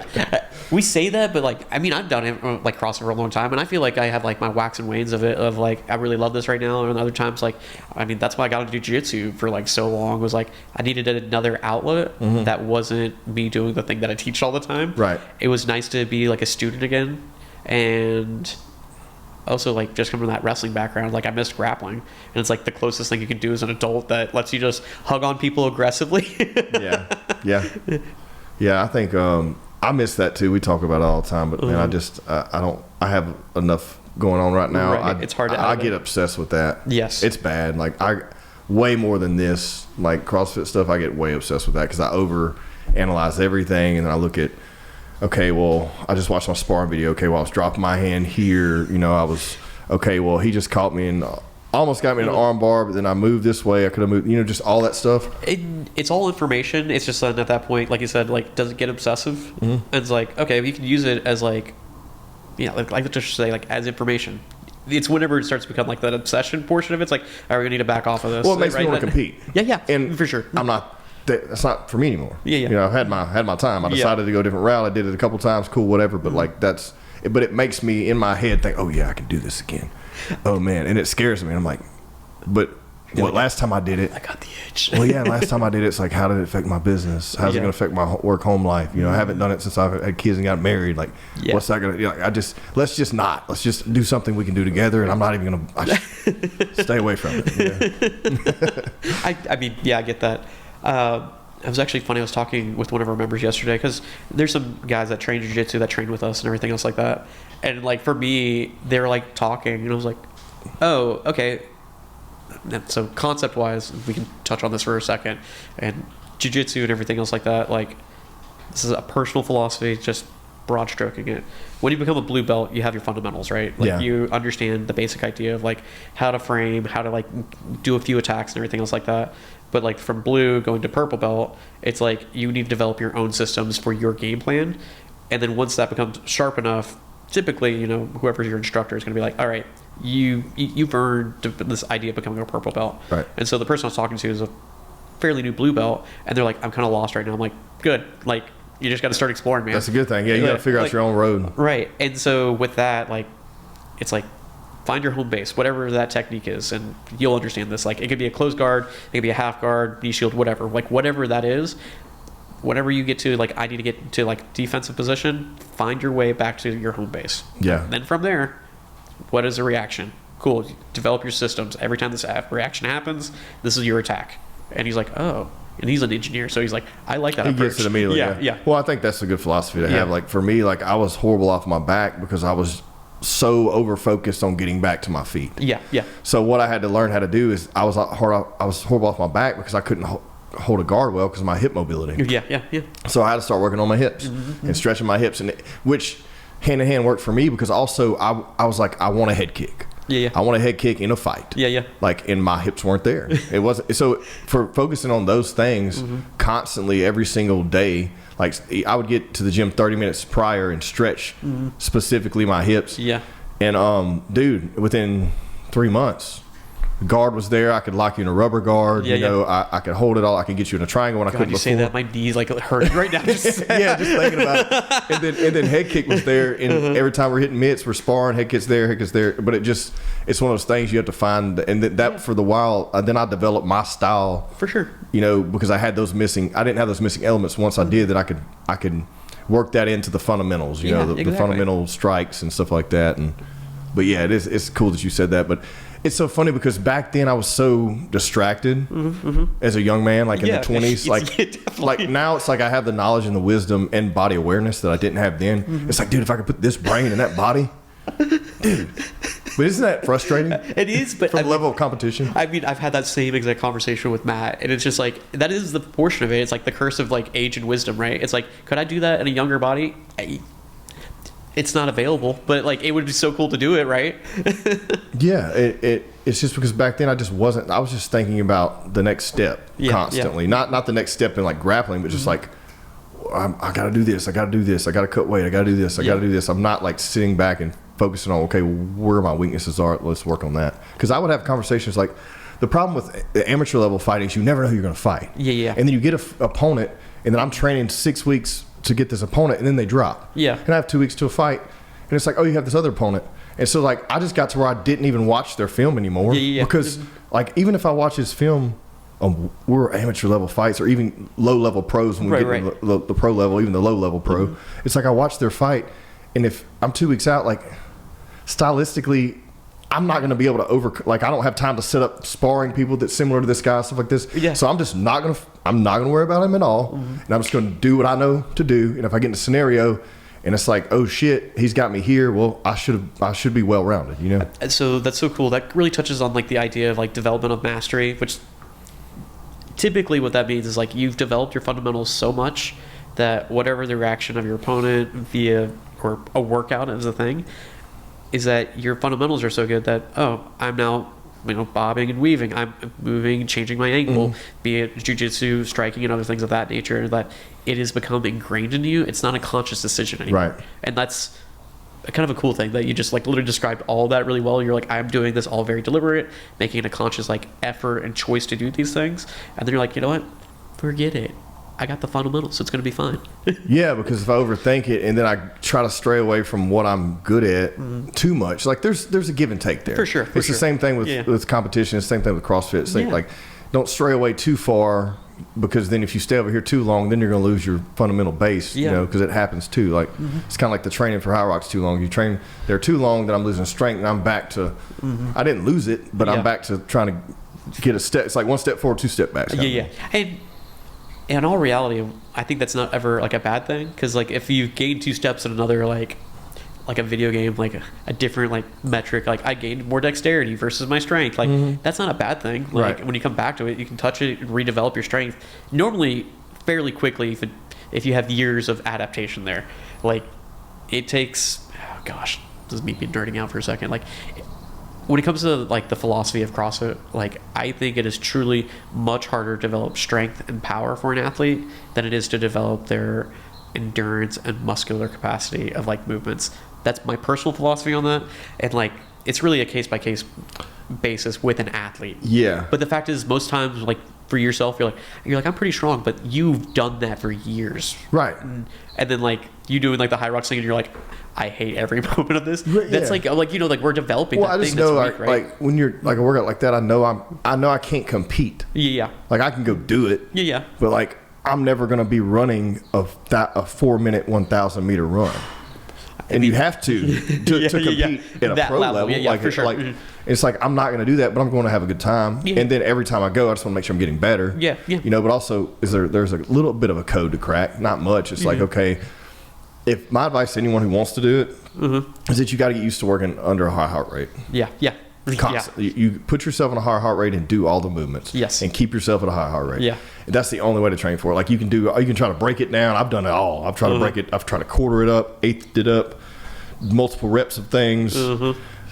we say that, but like, I mean, I've done it like CrossFit for a long time, and I feel like I have like my wax and wanes of it. Of like, I really love this right now, and other times, like, I mean, that's why I got into Jiu Jitsu for like so long. Was like, I needed another outlet that wasn't me doing the thing that I teach all the time. Right. It was nice to be like a student again, and also like just coming from that wrestling background, like I missed grappling, and it's like the closest thing you can do as an adult that lets you just hug on people aggressively. I think I miss that too. We talk about it all the time, but man, I have enough going on right now. It's hard to I get obsessed with that. Yes, it's bad. Like way more than this, like CrossFit stuff, I get way obsessed with that because I over analyze everything, and then I look at, okay, well, I just watched my sparring video. Okay, well, I was dropping my hand here. I was, okay, well, he just caught me and almost got me in an arm bar, but then I moved this way. I could have moved, just all that stuff. It's all information. It's just at that point, like you said, like, does it get obsessive? And it's like, okay, you can use it as like, like just say, like, as information. It's whenever it starts to become like that obsession portion of it. It's like, all right, we need to back off of this. Well, it makes me want to compete. And for sure. I'm not. that's not for me anymore. Yeah. You know, I've had my time. I decided to go a different route. I did it a couple times, cool, whatever. But like but it makes me in my head think, oh yeah, I can do this again. Oh man, and it scares me. And I'm like, but last time I did it, I got the itch. Well, yeah, last time I did it, it's like, how did it affect my business? How's it going to affect my work home life? You know, I haven't done it since I've had kids and got married. Like, what's that going to? Let's just do something we can do together. And I'm not even going to stay away from it. Yeah. I mean, yeah, I get that. It was actually funny. I was talking with one of our members yesterday because there's some guys that train Jiu Jitsu that train with us and everything else like that. And like for me, they were like talking, and I was like, oh, okay. And so concept wise, we can touch on this for a second, and jiu-jitsu and everything else like that, like this is a personal philosophy, just broad stroking it. When you become a blue belt, you have your fundamentals, right? Like you understand the basic idea of like how to frame, how to like do a few attacks and everything else like that. But like from blue going to purple belt, it's like you need to develop your own systems for your game plan. And then once that becomes sharp enough, typically, you know, whoever your instructor is going to be like, all right, you've earned this idea of becoming a purple belt. Right. And so the person I was talking to is a fairly new blue belt, and they're like, I'm kind of lost right now. I'm like, good. Like, you just got to start exploring, man. That's a good thing. Yeah, you got to figure out your own road. Right. And so with that, like, it's like, find your home base, whatever that technique is, and you'll understand this. Like, it could be a closed guard, it could be a half guard, knee shield, whatever. Like, whatever that is, whenever you get to, like, I need to get to, like, defensive position, find your way back to your home base. Yeah. Then from there, what is a reaction? Cool. Develop your systems. Every time this reaction happens, this is your attack. And he's like, oh. And he's an engineer, so he's like, I like that approach. He gets it immediately. Yeah. Well, I think that's a good philosophy to have. Like, for me, like, I was horrible off my back because I was so over-focused on getting back to my feet. Yeah. So what I had to learn how to do is I was horrible off my back because I couldn't hold a guard well because of my hip mobility. Yeah. So I had to start working on my hips and stretching my hips, which hand in hand worked for me because also I was like, I want a head kick. Yeah. I want a head kick in a fight. Yeah. Like, and my hips weren't there. It wasn't. So for focusing on those things constantly every single day, like I would get to the gym 30 minutes prior and stretch specifically my hips. Yeah. And dude, within 3 months, the guard was there. I could lock you in a rubber guard. You know, I could hold it all. I could get you in a triangle when I couldn't before. Say that, my knees like hurt right now. Just thinking about it. And then head kick was there. And every time we're hitting mitts, we're sparring. Head kick's there. But it's one of those things you have to find. And that for the while, then I developed my style for sure. You know, because I didn't have those missing elements. Once I did that, I could work that into the fundamentals. You know, the fundamental strikes and stuff like that. But yeah, it's cool that you said that. But it's so funny because back then I was so distracted as a young man, like in the 20s. Like now it's like I have the knowledge and the wisdom and body awareness that I didn't have then. It's like, dude, if I could put this brain in that body, dude. But isn't that frustrating? It is, but from the level of competition. I mean, I've had that same exact conversation with Matt, and it's just like that is the portion of it. It's like the curse of like age and wisdom, right? It's like, could I do that in a younger body? It's not available, but like it would be so cool to do it, right? Yeah, it's just because back then I was just thinking about the next step constantly. Not the next step in like grappling, but just like I got to do this, I got to do this, I got to cut weight, I got to do this, I got to do this. I'm not like sitting back and focusing on, okay, where my weaknesses are, let's work on that. Because I would have conversations like, the problem with the amateur level fighting is you never know who you're going to fight. Yeah. And then you get an opponent, and then I'm training 6 weeks to get this opponent, and then they drop. Yeah. And I have 2 weeks to a fight, and it's like, oh, you have this other opponent. And so like I just got to where I didn't even watch their film anymore. Yeah. Because like even if I watch his film, we're amateur level fights or even low level pros when we get to the pro level, even the low level pro. It's like I watch their fight, and if I'm 2 weeks out, like stylistically, I'm not going to be able to I don't have time to set up sparring people that's similar to this guy, stuff like this. Yeah. So I'm not going to worry about him at all. And I'm just going to do what I know to do. And if I get in a scenario and it's like, oh shit, he's got me here, well, I should be well rounded, you know? So that's so cool. That really touches on like the idea of like development of mastery, which typically what that means is like you've developed your fundamentals so much that whatever the reaction of your opponent via or a workout is a thing, is that your fundamentals are so good that, I'm now, bobbing and weaving. I'm moving, changing my angle, be it jiu-jitsu, striking, and other things of that nature, that it has become ingrained in you. It's not a conscious decision anymore. Right. And that's kind of a cool thing that you just like literally described all that really well. You're like, I'm doing this all very deliberate, making it a conscious like effort and choice to do these things. And then you're like, you know what? forget it. I got the fundamentals, so it's going to be fine. Yeah, because if I overthink it and then I try to stray away from what I'm good at too much, like there's a give and take there. For sure. It's the same thing with competition. It's the same thing with CrossFit. It's like, don't stray away too far, because then if you stay over here too long, then you're going to lose your fundamental base, you know, because it happens too. Like, it's kind of like the training for high rocks too long. You train there too long, then I'm losing strength, and I'm back to, I didn't lose it, but I'm back to trying to get a step. It's like one step forward, two step back. Yeah. And in all reality, I think that's not ever like a bad thing, because like if you gain 2 steps in another like a video game, like a different like metric, like I gained more dexterity versus my strength, like that's not a bad thing. Like when you come back to it, you can touch it and redevelop your strength normally fairly quickly if you have years of adaptation there. Like it takes, oh gosh, this is me being nerding out for a second. Like when it comes to like the philosophy of CrossFit, like I think it is truly much harder to develop strength and power for an athlete than it is to develop their endurance and muscular capacity of like movements. That's my personal philosophy on that. And like it's really a case by case basis with an athlete. Yeah. But the fact is, most times, like for yourself, you're like I'm pretty strong, but you've done that for years. Right. And then like you doing like the high rocks thing, and you're like, I hate every moment of this. That's like you know, like we're developing. Well, that I just thing know that's weak, right? like when you're like a workout like that, I know I can't compete. Yeah. Like I can go do it. Yeah. But like I'm never going to be running a 4-minute 1,000 meter run. And you have to compete at a pro level. Yeah, for sure. Like it's like I'm not going to do that, but I'm going to have a good time. Yeah. And then every time I go, I just want to make sure I'm getting better. Yeah. You know, but also there's a little bit of a code to crack. Not much. It's like, okay, if my advice to anyone who wants to do it is that you got to get used to working under a high heart rate. Yeah. Constantly. You put yourself in a high heart rate and do all the movements. Yes. And keep yourself at a high heart rate. Yeah. And that's the only way to train for it. Like you can try to break it down. I've done it all. I've tried to break it. I've tried to quarter it up, eighth it up, multiple reps of things.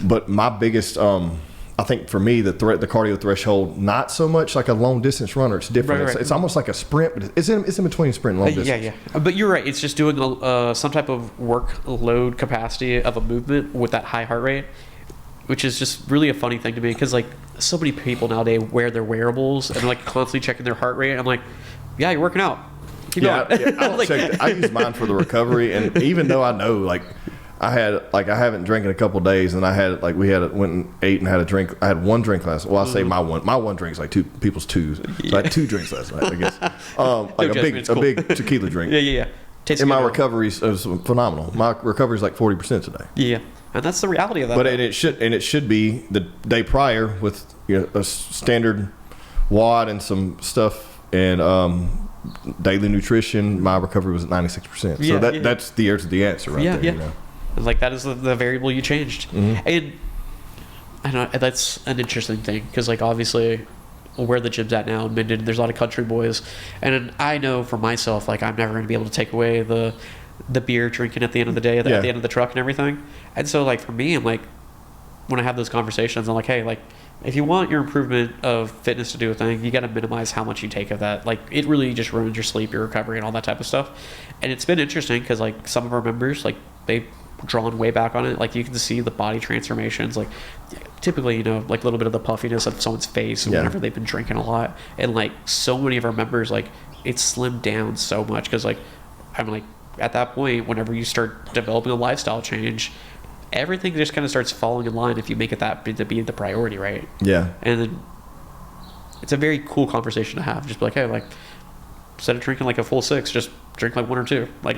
But my biggest, I think for me, the cardio threshold, not so much like a long distance runner. It's different. Right. It's almost like a sprint, but it's in between sprint and long distance. Yeah. But you're right. It's just doing some type of workload capacity of a movement with that high heart rate, which is just really a funny thing to me, because like so many people nowadays wear their wearables and like constantly checking their heart rate. I'm like, yeah, you're working out. Keep going. I don't check that. I use mine for the recovery, and even though I know like I haven't drank in a couple of days, and I had like went and ate and had a drink. I had one drink last. Well, I say my one drink is like two people's twos. So I had 2 drinks last night, I guess. Like a big tequila drink. Yeah. And my recovery is phenomenal. My recovery is like 40% today. Yeah, and that's the reality of that. But it should be the day prior with a standard WOD and some stuff and daily nutrition. My recovery was at 96%. So that's the answer right there. Yeah. You know? Like that is the variable you changed. And I know that's an interesting thing, because like obviously where the gym's at now in Minden, there's a lot of country boys, and I know for myself, like I'm never going to be able to take away the beer drinking at the end of the day, at the end of the truck and everything. And so like for me, I'm like, when I have those conversations, I'm like, hey, like if you want your improvement of fitness to do a thing, you got to minimize how much you take of that. Like it really just ruins your sleep, your recovery, and all that type of stuff. And it's been interesting because like some of our members, like they've drawn way back on it. Like you can see the body transformations, like typically, like a little bit of the puffiness of someone's face whenever they've been drinking a lot. And like so many of our members, like it's slimmed down so much, because like I'm like at that point, whenever you start developing a lifestyle change, everything just kind of starts falling in line if you make it that to be the priority, right? Yeah. And then it's a very cool conversation to have. Just be like, hey, like instead of drinking like a full 6, just drink like 1 or 2. Like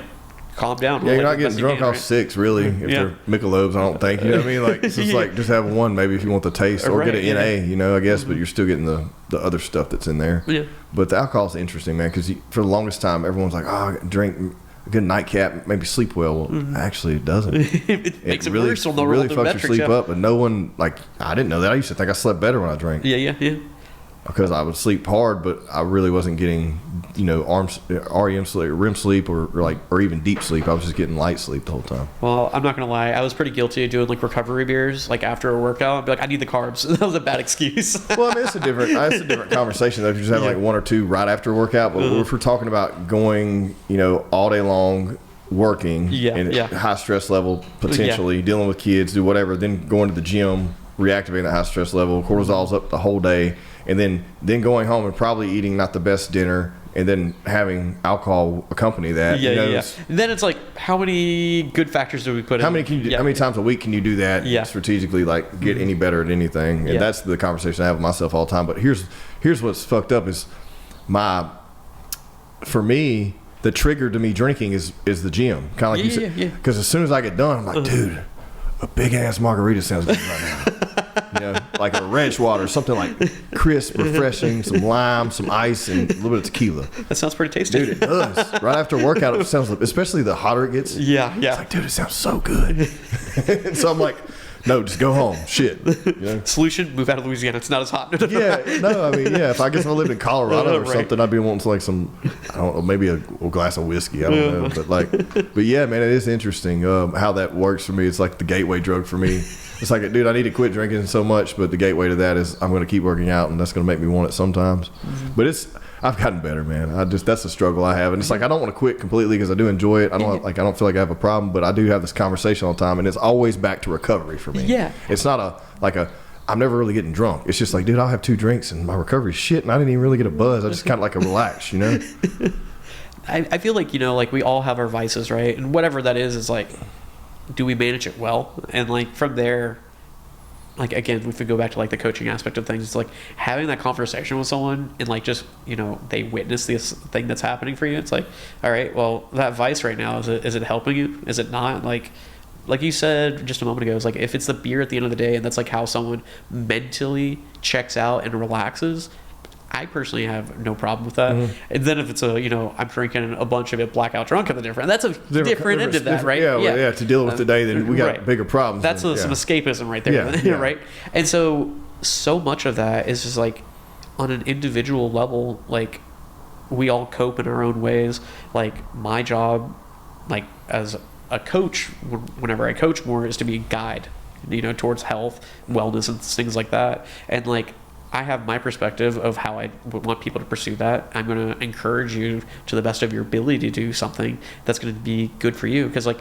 calm down. Yeah, you're not getting drunk off 6, really. If they're Michelob's, I don't think. You know what I mean? Like it's just like just have 1 maybe if you want the taste, or get an NA. I guess, but you're still getting the other stuff that's in there. Yeah. But the alcohol's interesting, man, because for the longest time, everyone's like, oh, drink a good nightcap, maybe sleep well. Well, actually, it doesn't. it makes it really, worse on the really fucks metrics, your sleep up. But no one, like, I didn't know that. I used to think I slept better when I drank. Yeah. Because I would sleep hard, but I really wasn't getting, REM sleep, REM sleep, or even deep sleep. I was just getting light sleep the whole time. Well, I'm not gonna lie, I was pretty guilty of doing like recovery beers, like after a workout. I'd be like, I need the carbs. That was a bad excuse. Well, I mean, it's a different conversation though. If you're just having like 1 or 2 right after a workout, but if we're talking about going, all day long, working and high stress level, potentially dealing with kids, do whatever, then going to the gym, reactivating that high stress level, cortisol's up the whole day. And then going home and probably eating not the best dinner, and then having alcohol accompany that. Yeah. And then it's like, how many good factors do we put in? How many times a week can you do that strategically, like get any better at anything? And that's the conversation I have with myself all the time. But here's what's fucked up is for me, the trigger to me drinking is the gym. Kind of like you said. Because as soon as I get done, I'm like, dude, a big ass margarita sounds good right now. Like a ranch water, something like crisp, refreshing, some lime, some ice, and a little bit of tequila. That sounds pretty tasty. Dude, it does. Right after a workout, it sounds like, especially the hotter it gets. Yeah. It's like, dude, it sounds so good. And so I'm like, no, just go home. Shit. Solution, move out of Louisiana. It's not as hot. If I guess I lived in Colorado or something, I'd be wanting to like some, I don't know, maybe a glass of whiskey. I don't know. But yeah, man, it is interesting how that works for me. It's like the gateway drug for me. It's like, dude, I need to quit drinking so much, but the gateway to that is I'm going to keep working out, and that's going to make me want it sometimes. But I've gotten better, man. That's a struggle I have, and it's like I don't want to quit completely because I do enjoy it. I don't feel like I have a problem, but I do have this conversation all the time, and it's always back to recovery for me. Yeah, it's not I'm never really getting drunk. It's just like, dude, I'll have 2 drinks and my recovery's shit, and I didn't even really get a buzz. I just kind of like a relax, I feel like like we all have our vices, right? And whatever that is like, do we manage it well? And like from there, like again, if we go back to like the coaching aspect of things, it's like having that conversation with someone and like just they witness this thing that's happening for you. It's like, all right, well, that vice right now, is it helping you? Is it not? Like you said just a moment ago, it's like if it's the beer at the end of the day and that's like how someone mentally checks out and relaxes, I personally have no problem with that. And then if it's I'm drinking a bunch of it blackout drunk at the different, that's a different end of that, right? Yeah, to deal with today, then we got bigger problems. That's some escapism right there, right? And so much of that is just like on an individual level, like we all cope in our own ways. Like my job, like as a coach, whenever I coach more, is to be a guide, towards health, wellness, and things like that. And like I have my perspective of how I would want people to pursue that. I'm going to encourage you to the best of your ability to do something that's going to be good for you. Because, like,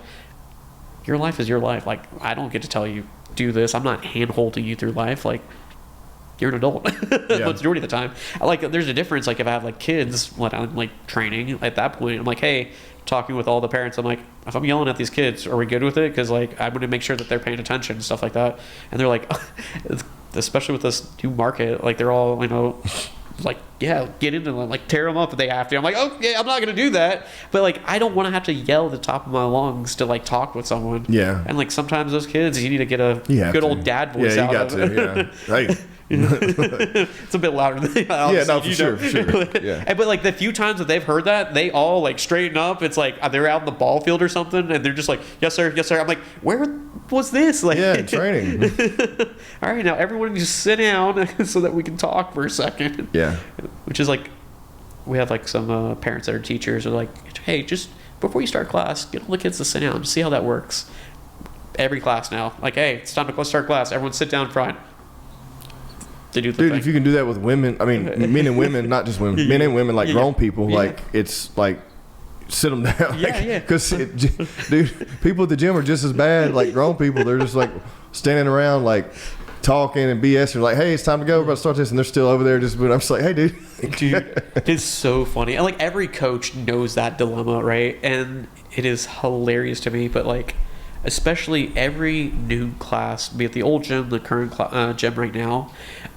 your life is your life. Like, I don't get to tell you, do this. I'm not hand-holding you through life. Like, you're an adult the majority of the time. Like, there's a difference. Like, if I have, like, kids, when I'm, like, training, at that point, I'm like, hey, talking with all the parents, I'm like, if I'm yelling at these kids, are we good with it? Because, like, I'm going to make sure that they're paying attention and stuff like that. And they're like... especially with this new market, like they're all, like, yeah, get into them, like tear them up if they have to. I'm like, oh yeah, I'm not gonna do that, but like I don't want to have to yell at the top of my lungs to like talk with someone. Yeah. And like sometimes those kids, you need to get a good old dad voice out of it. Yeah, you got to. Hey. It's a bit louder than for sure. Yeah. But like the few times that they've heard that, they all like straighten up. It's like they're out in the ball field or something, and they're just like, yes sir, yes sir. I'm like, where was this? Like, training. All right, now everyone just sit down so that we can talk for a second. Yeah. Which is like, we have like some parents that are teachers are like, hey, just before you start class, get all the kids to sit down, see how that works. Every class now, like, hey, it's time to start class. Everyone sit down front. Dude, if you can do that with women, I mean, men and women, not just women, men and women, like grown people, like it's like sit them down. Because, dude, people at the gym are just as bad. Like grown people, they're just like standing around, like talking and BSing, like, hey, it's time to go. We're about to start this, and they're still over there. I'm just like, hey, dude, it's so funny. And like every coach knows that dilemma, right? And it is hilarious to me, but like. Especially every new class, be it the old gym, the current gym right now,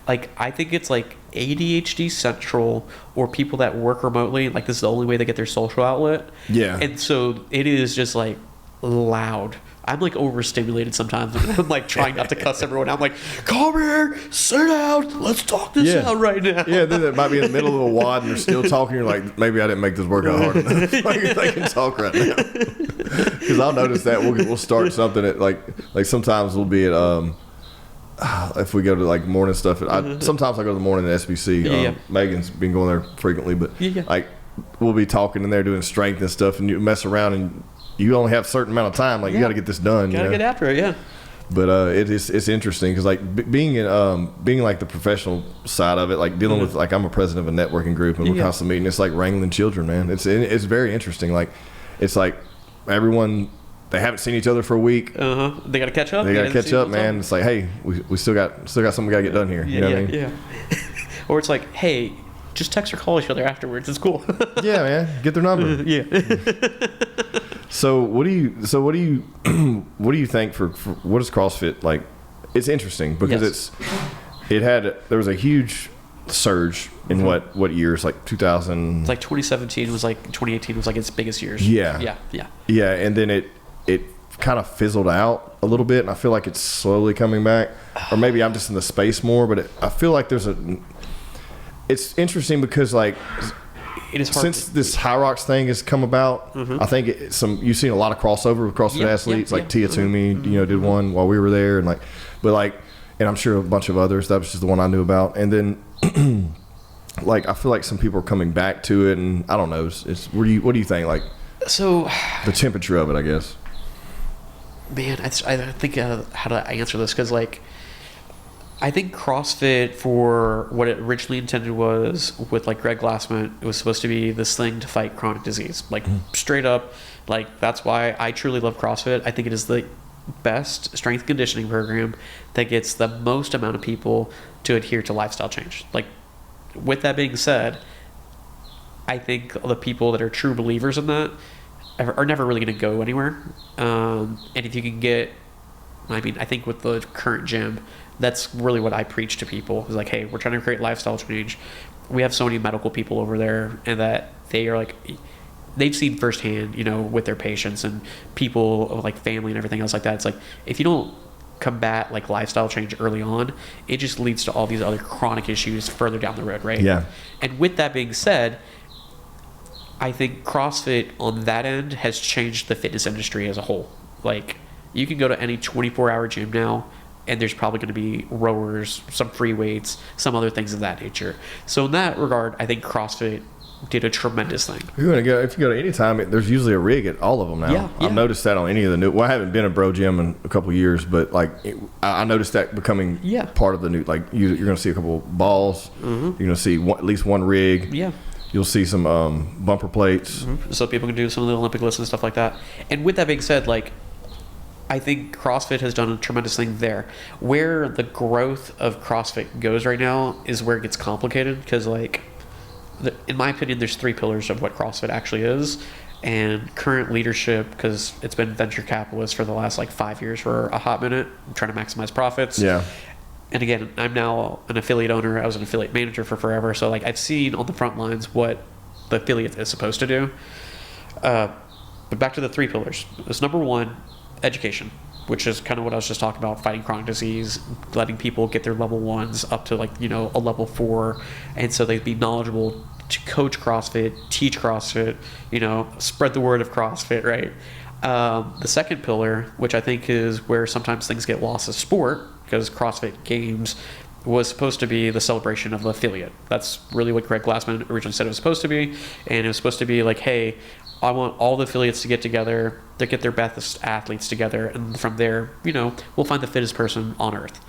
like I think it's like ADHD central or people that work remotely, like this is the only way they get their social outlet. Yeah. And so it is just like loud. I'm like overstimulated sometimes. I'm like trying not to cuss everyone out. I'm like, come here, sit down, let's talk this out right now. Yeah, then it might be in the middle of a WOD and they're still talking. You're like, maybe I didn't make this workout hard enough. Like, they can talk right now. Because I'll notice that we'll start something at like sometimes we'll be at if we go to like morning stuff. Sometimes I go to the morning at SBC. Megan's been going there frequently, but like we'll be talking in there doing strength and stuff, and you mess around and. You only have a certain amount of time. Like you got to get this done. Got to get after it, yeah. But it's interesting because like being like the professional side of it, like dealing with like I'm a president of a networking group and we're constantly meeting. It's like wrangling children, man. It's very interesting. Like it's like everyone they haven't seen each other for a week. They got to catch up. They got to catch up, man. It's like hey, we still got something we got to get done here. You know what I mean? Yeah. Or it's like hey. just text or call each other afterwards. It's cool. Yeah, man. Get their number. Yeah. So what do you what do you think for what is CrossFit like? It's interesting because there was a huge surge in what years, like 2000, It's like 2017 was like 2018 was like its biggest years. Yeah, and then it kind of fizzled out a little bit, and I feel like it's slowly coming back, or maybe I'm just in the space more, but I feel like it's interesting because like it is hard since this High Rocks thing has come about, I think you've seen a lot of crossover with CrossFit athletes, like Tia Toomey, did one while we were there, and and I'm sure a bunch of others. That was just the one I knew about, and then like I feel like some people are coming back to it, and I don't know. What do you think? Like, so the temperature of it, I guess. Man, I think how to answer this, because like I think CrossFit, for what it originally intended was with like Greg Glassman, it was supposed to be this thing to fight chronic disease, like straight up. Like that's why I truly love CrossFit. I think it is the best strength conditioning program that gets the most amount of people to adhere to lifestyle change. Like, with that being said, I think the people that are true believers in that are never really going to go anywhere. And if you can get, I think with the current gym, that's really what I preach to people. Is like, hey, we're trying to create lifestyle change. We have so many medical people over there, and that they are like, they've seen firsthand, with their patients and people like family and everything else like that. It's like, if you don't combat like lifestyle change early on, it just leads to all these other chronic issues further down the road, right? Yeah. And with that being said, I think CrossFit on that end has changed the fitness industry as a whole. Like, you can go to any 24-hour gym now, and there's probably going to be rowers, some free weights, some other things of that nature. So in that regard, I think CrossFit did a tremendous thing. If you go to any time, there's usually a rig at all of them now. Yeah. I've noticed that on any of the new. Well, I haven't been a bro gym in a couple of years, but like I noticed that becoming part of the new. Like you're going to see a couple balls. You're going to see at least one rig. Yeah. You'll see some bumper plates, so people can do some of the Olympic lifts and stuff like that. And with that being said, like, I think CrossFit has done a tremendous thing there. Where the growth of CrossFit goes right now is where it gets complicated, because like, in my opinion, there's three pillars of what CrossFit actually is. And current leadership, because it's been venture capitalists for the last like 5 years for a hot minute, trying to maximize profits. Yeah. And again, I'm now an affiliate owner. I was an affiliate manager for forever. So like, I've seen on the front lines what the affiliate is supposed to do. But back to the three pillars. It's number one, education, which is kind of what I was just talking about, fighting chronic disease, letting people get their level ones up to like, a level 4. And so they'd be knowledgeable to coach CrossFit, teach CrossFit, spread the word of CrossFit, right? The second pillar, which I think is where sometimes things get lost as sport, because CrossFit Games was supposed to be the celebration of the affiliate. That's really what Greg Glassman originally said it was supposed to be. And it was supposed to be like, hey, I want all the affiliates to get together, to get their best athletes together, and from there, we'll find the fittest person on earth.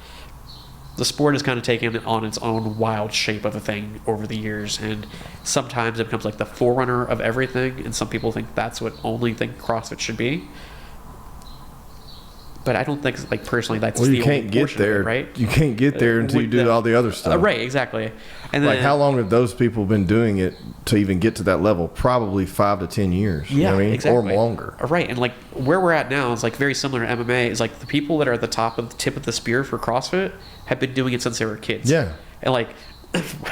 The sport has kind of taken on its own wild shape of a thing over the years, and sometimes it becomes like the forerunner of everything, and some people think that's what only think CrossFit should be. But I don't think, like, personally, that's the only portion of it, right? You can't get there until you do all the other stuff. Right, exactly. And then, like, how long have those people been doing it to even get to that level? Probably 5 to 10 years. Yeah, you know what I mean? exactly. Or longer. Right, and like where we're at now is like very similar to MMA. Is like the people that are at the tip of the spear for CrossFit have been doing it since they were kids. Yeah. And like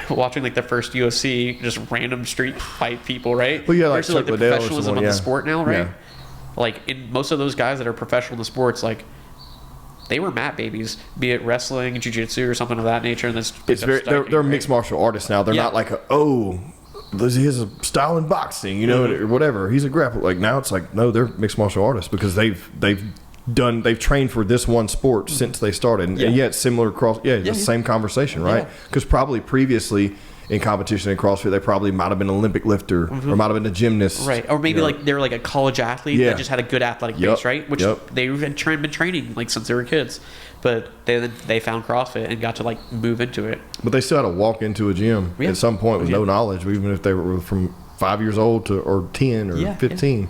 watching like the first UFC, just random street fight people, right? Well, yeah, like versus like the Liddell or professionalism someone, of the sport now, right? Yeah. Like in most of those guys that are professional in the sports, like they were mat babies, be it wrestling, Jiu Jitsu, or something of that nature. And they're mixed martial artists now. They're not like he's a style in boxing, or whatever. He's a grappler. Like now, it's like no, they're mixed martial artists because they've trained for this one sport since they started. And it's similar the same conversation, right? Because probably previously in competition in CrossFit, they probably might have been an Olympic lifter or might have been a gymnast. Right. Or maybe like they were like a college athlete that just had a good athletic base, right? Which they had been training like since they were kids. But they found CrossFit and got to like move into it. But they still had to walk into a gym at some point with no knowledge, even if they were from 5 years old or 10 or 15.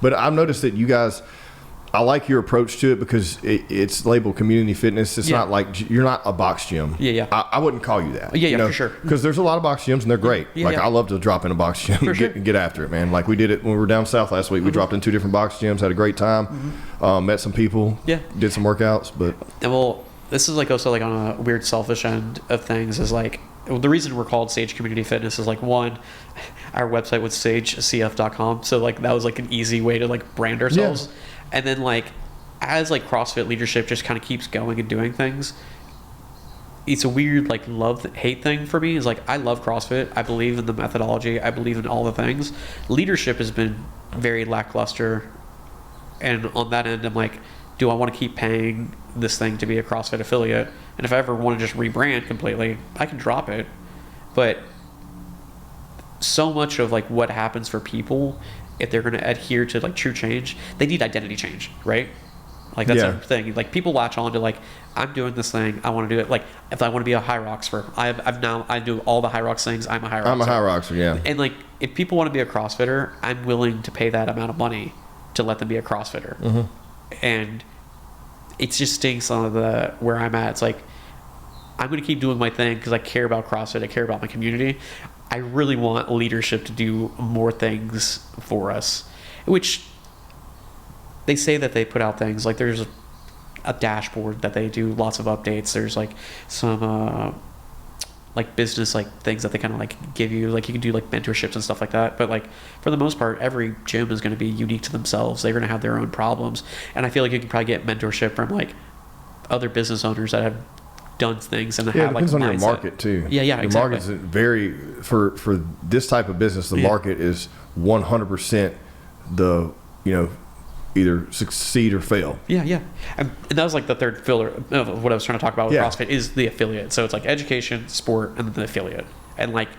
But I've noticed that you guys, I like your approach to it because it's labeled community fitness. It's not like you're not a box gym. Yeah. I wouldn't call you that. Yeah, for sure. Because there's a lot of box gyms and they're great. I love to drop in a box gym and get after it, man. Like we did it when we were down south last week. We dropped in 2 different box gyms, had a great time, met some people, did some workouts. But this is like also like on a weird selfish end of things is like the reason we're called Sage Community Fitness is like one, our website was sagecf.com, so like that was like an easy way to like brand ourselves. And then like as like CrossFit leadership just kind of keeps going and doing things, it's a weird like love-hate thing for me. Is like I love CrossFit, I believe in the methodology, I believe in all the things. Leadership has been very lackluster, and on that end I'm like, do I want to keep paying this thing to be a CrossFit affiliate? And if I ever want to just rebrand completely, I can drop it. But so much of like what happens for people, if they're going to adhere to like true change, they need identity change, right? Like that's a thing. Like people latch on to like, I'm doing this thing, I want to do it. Like if I want to be a high roxer, I do all the high rocks things. I'm a high roxer. I'm a high roxer, yeah. And like if people want to be a CrossFitter, I'm willing to pay that amount of money to let them be a CrossFitter. And it just stinks on the where I'm at. It's like I'm going to keep doing my thing because I care about CrossFit, I care about my community. I really want leadership to do more things for us, which they say that they put out things like there's a dashboard that they do lots of updates. There's like some like business like things that they kind of like give you, like you can do like mentorships and stuff like that. But like for the most part, every gym is going to be unique to themselves. They're going to have their own problems, and I feel like you can probably get mentorship from like other business owners that have done things and have like depends on your market too. Yeah, the exactly. market is very for this type of business. The market is 100% the either succeed or fail. And that was like the third pillar of what I was trying to talk about with CrossFit is the affiliate. So it's like education, sport, and then the affiliate, and like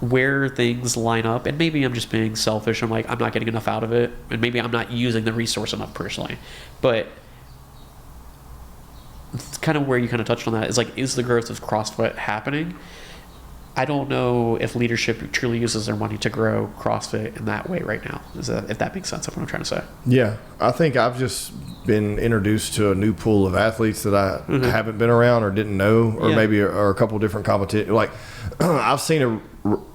where things line up. And maybe I'm just being selfish. I'm like I'm not getting enough out of it, and maybe I'm not using the resource enough personally, but it's kind of where you kind of touched on that is like, is the growth of CrossFit happening? I don't know if leadership truly uses their money to grow CrossFit in that way right now. If that makes sense of what I'm trying to say. Yeah, I think I've just been introduced to a new pool of athletes that I haven't been around or didn't know, or maybe are a couple different competition. Like I've seen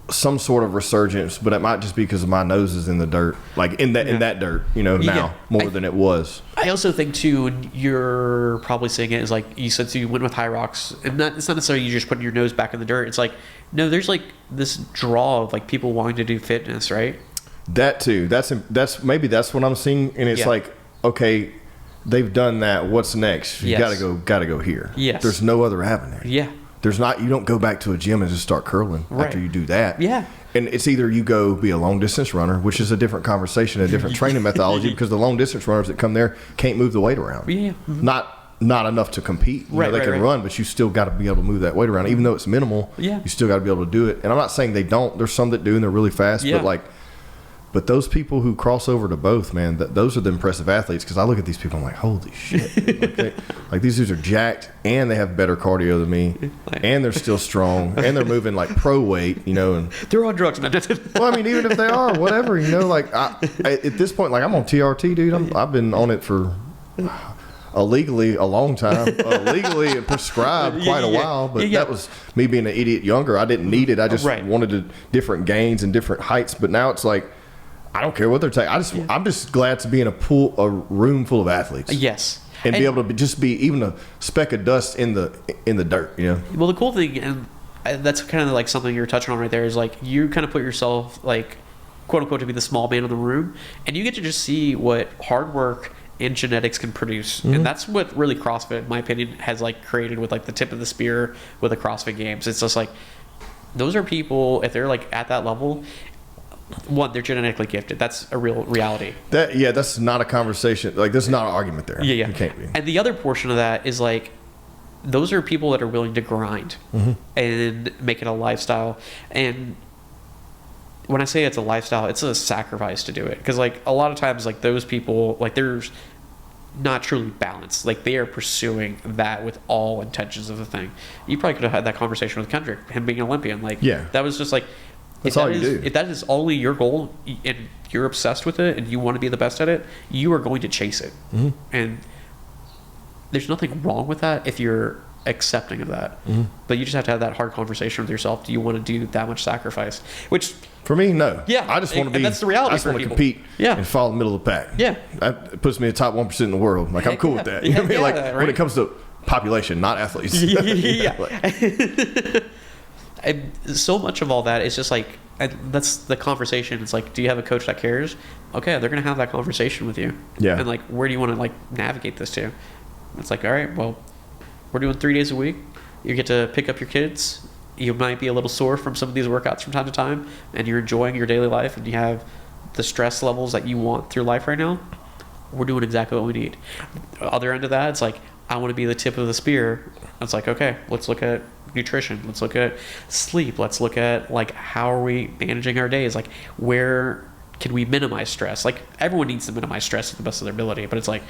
some sort of resurgence, but it might just be because of my nose is in the dirt, like in that dirt, now more than it was. I also think too, and you're probably saying it is like you said, so you went with high rocks, and it's not necessarily you just putting your nose back in the dirt. It's like no, there's like this draw of like people wanting to do fitness, right? That too. That's what I'm seeing, and it's like okay, they've done that. What's next? You gotta go here. Yes. There's no other avenue. Yeah. There's not. You don't go back to a gym and just start curling after you do that. Yeah. And it's either you go be a long distance runner, which is a different conversation, a different training methodology, because the long distance runners that come there can't move the weight around. Yeah. Not enough to compete. They can run, but you still got to be able to move that weight around, even though it's minimal. Yeah. You still got to be able to do it. And I'm not saying they don't. There's some that do, and they're really fast. Yeah. But those people who cross over to both, man, those are the impressive athletes. Because I look at these people, I'm like, holy shit! Like these dudes are jacked, and they have better cardio than me, and they're still strong, and they're moving like pro weight, and they're on drugs. Well, I mean, even if they are, whatever, like I at this point, like I'm on TRT, dude. I've been on it for illegally a long time, legally prescribed quite a while, but that was me being an idiot younger. I didn't need it. I just wanted different gains and different heights. But now it's like I don't care what they're taking. I'm just glad to be in a room full of athletes. Yes. And be able to just be even a speck of dust in the dirt. Well, the cool thing, and that's kind of like something you're touching on right there, is like you kind of put yourself like quote unquote to be the small man in the room, and you get to just see what hard work and genetics can produce. And that's what really CrossFit, in my opinion, has like created with like the tip of the spear with the CrossFit Games. It's just like those are people, if they're like at that level, one, they're genetically gifted. That's a real reality. That's not a conversation. Like there's not an argument there. Yeah. You can't be. And the other portion of that is like those are people that are willing to grind and make it a lifestyle. And when I say it's a lifestyle, it's a sacrifice to do it. Because like a lot of times, like those people, like there's not truly balanced. Like they are pursuing that with all intentions of the thing. You probably could have had that conversation with Kendrick, him being an Olympian. Like that was just like That's all you do. If that is only your goal and you're obsessed with it and you want to be the best at it, you are going to chase it. Mm-hmm. And there's nothing wrong with that if you're accepting of that. Mm-hmm. But you just have to have that hard conversation with yourself. Do you want to do that much sacrifice? Which, for me, no. Yeah, I just want to be. and that's the reality. I just for want to people. compete. Yeah. And fall in the middle of the pack. Yeah. That puts me in the top 1% in the world. Like, I'm Heck cool yeah. with that. You know what I mean? Heck Like, yeah, when right? it comes to population, not athletes. Yeah. Like, And so much of all that is just like, and that's the conversation. It's like, do you have a coach that cares? Okay, they're gonna have that conversation with you. Yeah. And like, where do you want to like navigate this to? It's like, all right, well, we're doing 3 days a week. You get to pick up your kids. You might be a little sore from some of these workouts from time to time, and you're enjoying your daily life, and you have the stress levels that you want through life right now. We're doing exactly what we need. Other end of that, it's like, I want to be the tip of the spear. It's like, okay, let's look at nutrition. Let's look at sleep. Let's look at like, how are we managing our days? Like, where can we minimize stress? Like, everyone needs to minimize stress to the best of their ability, but it's like,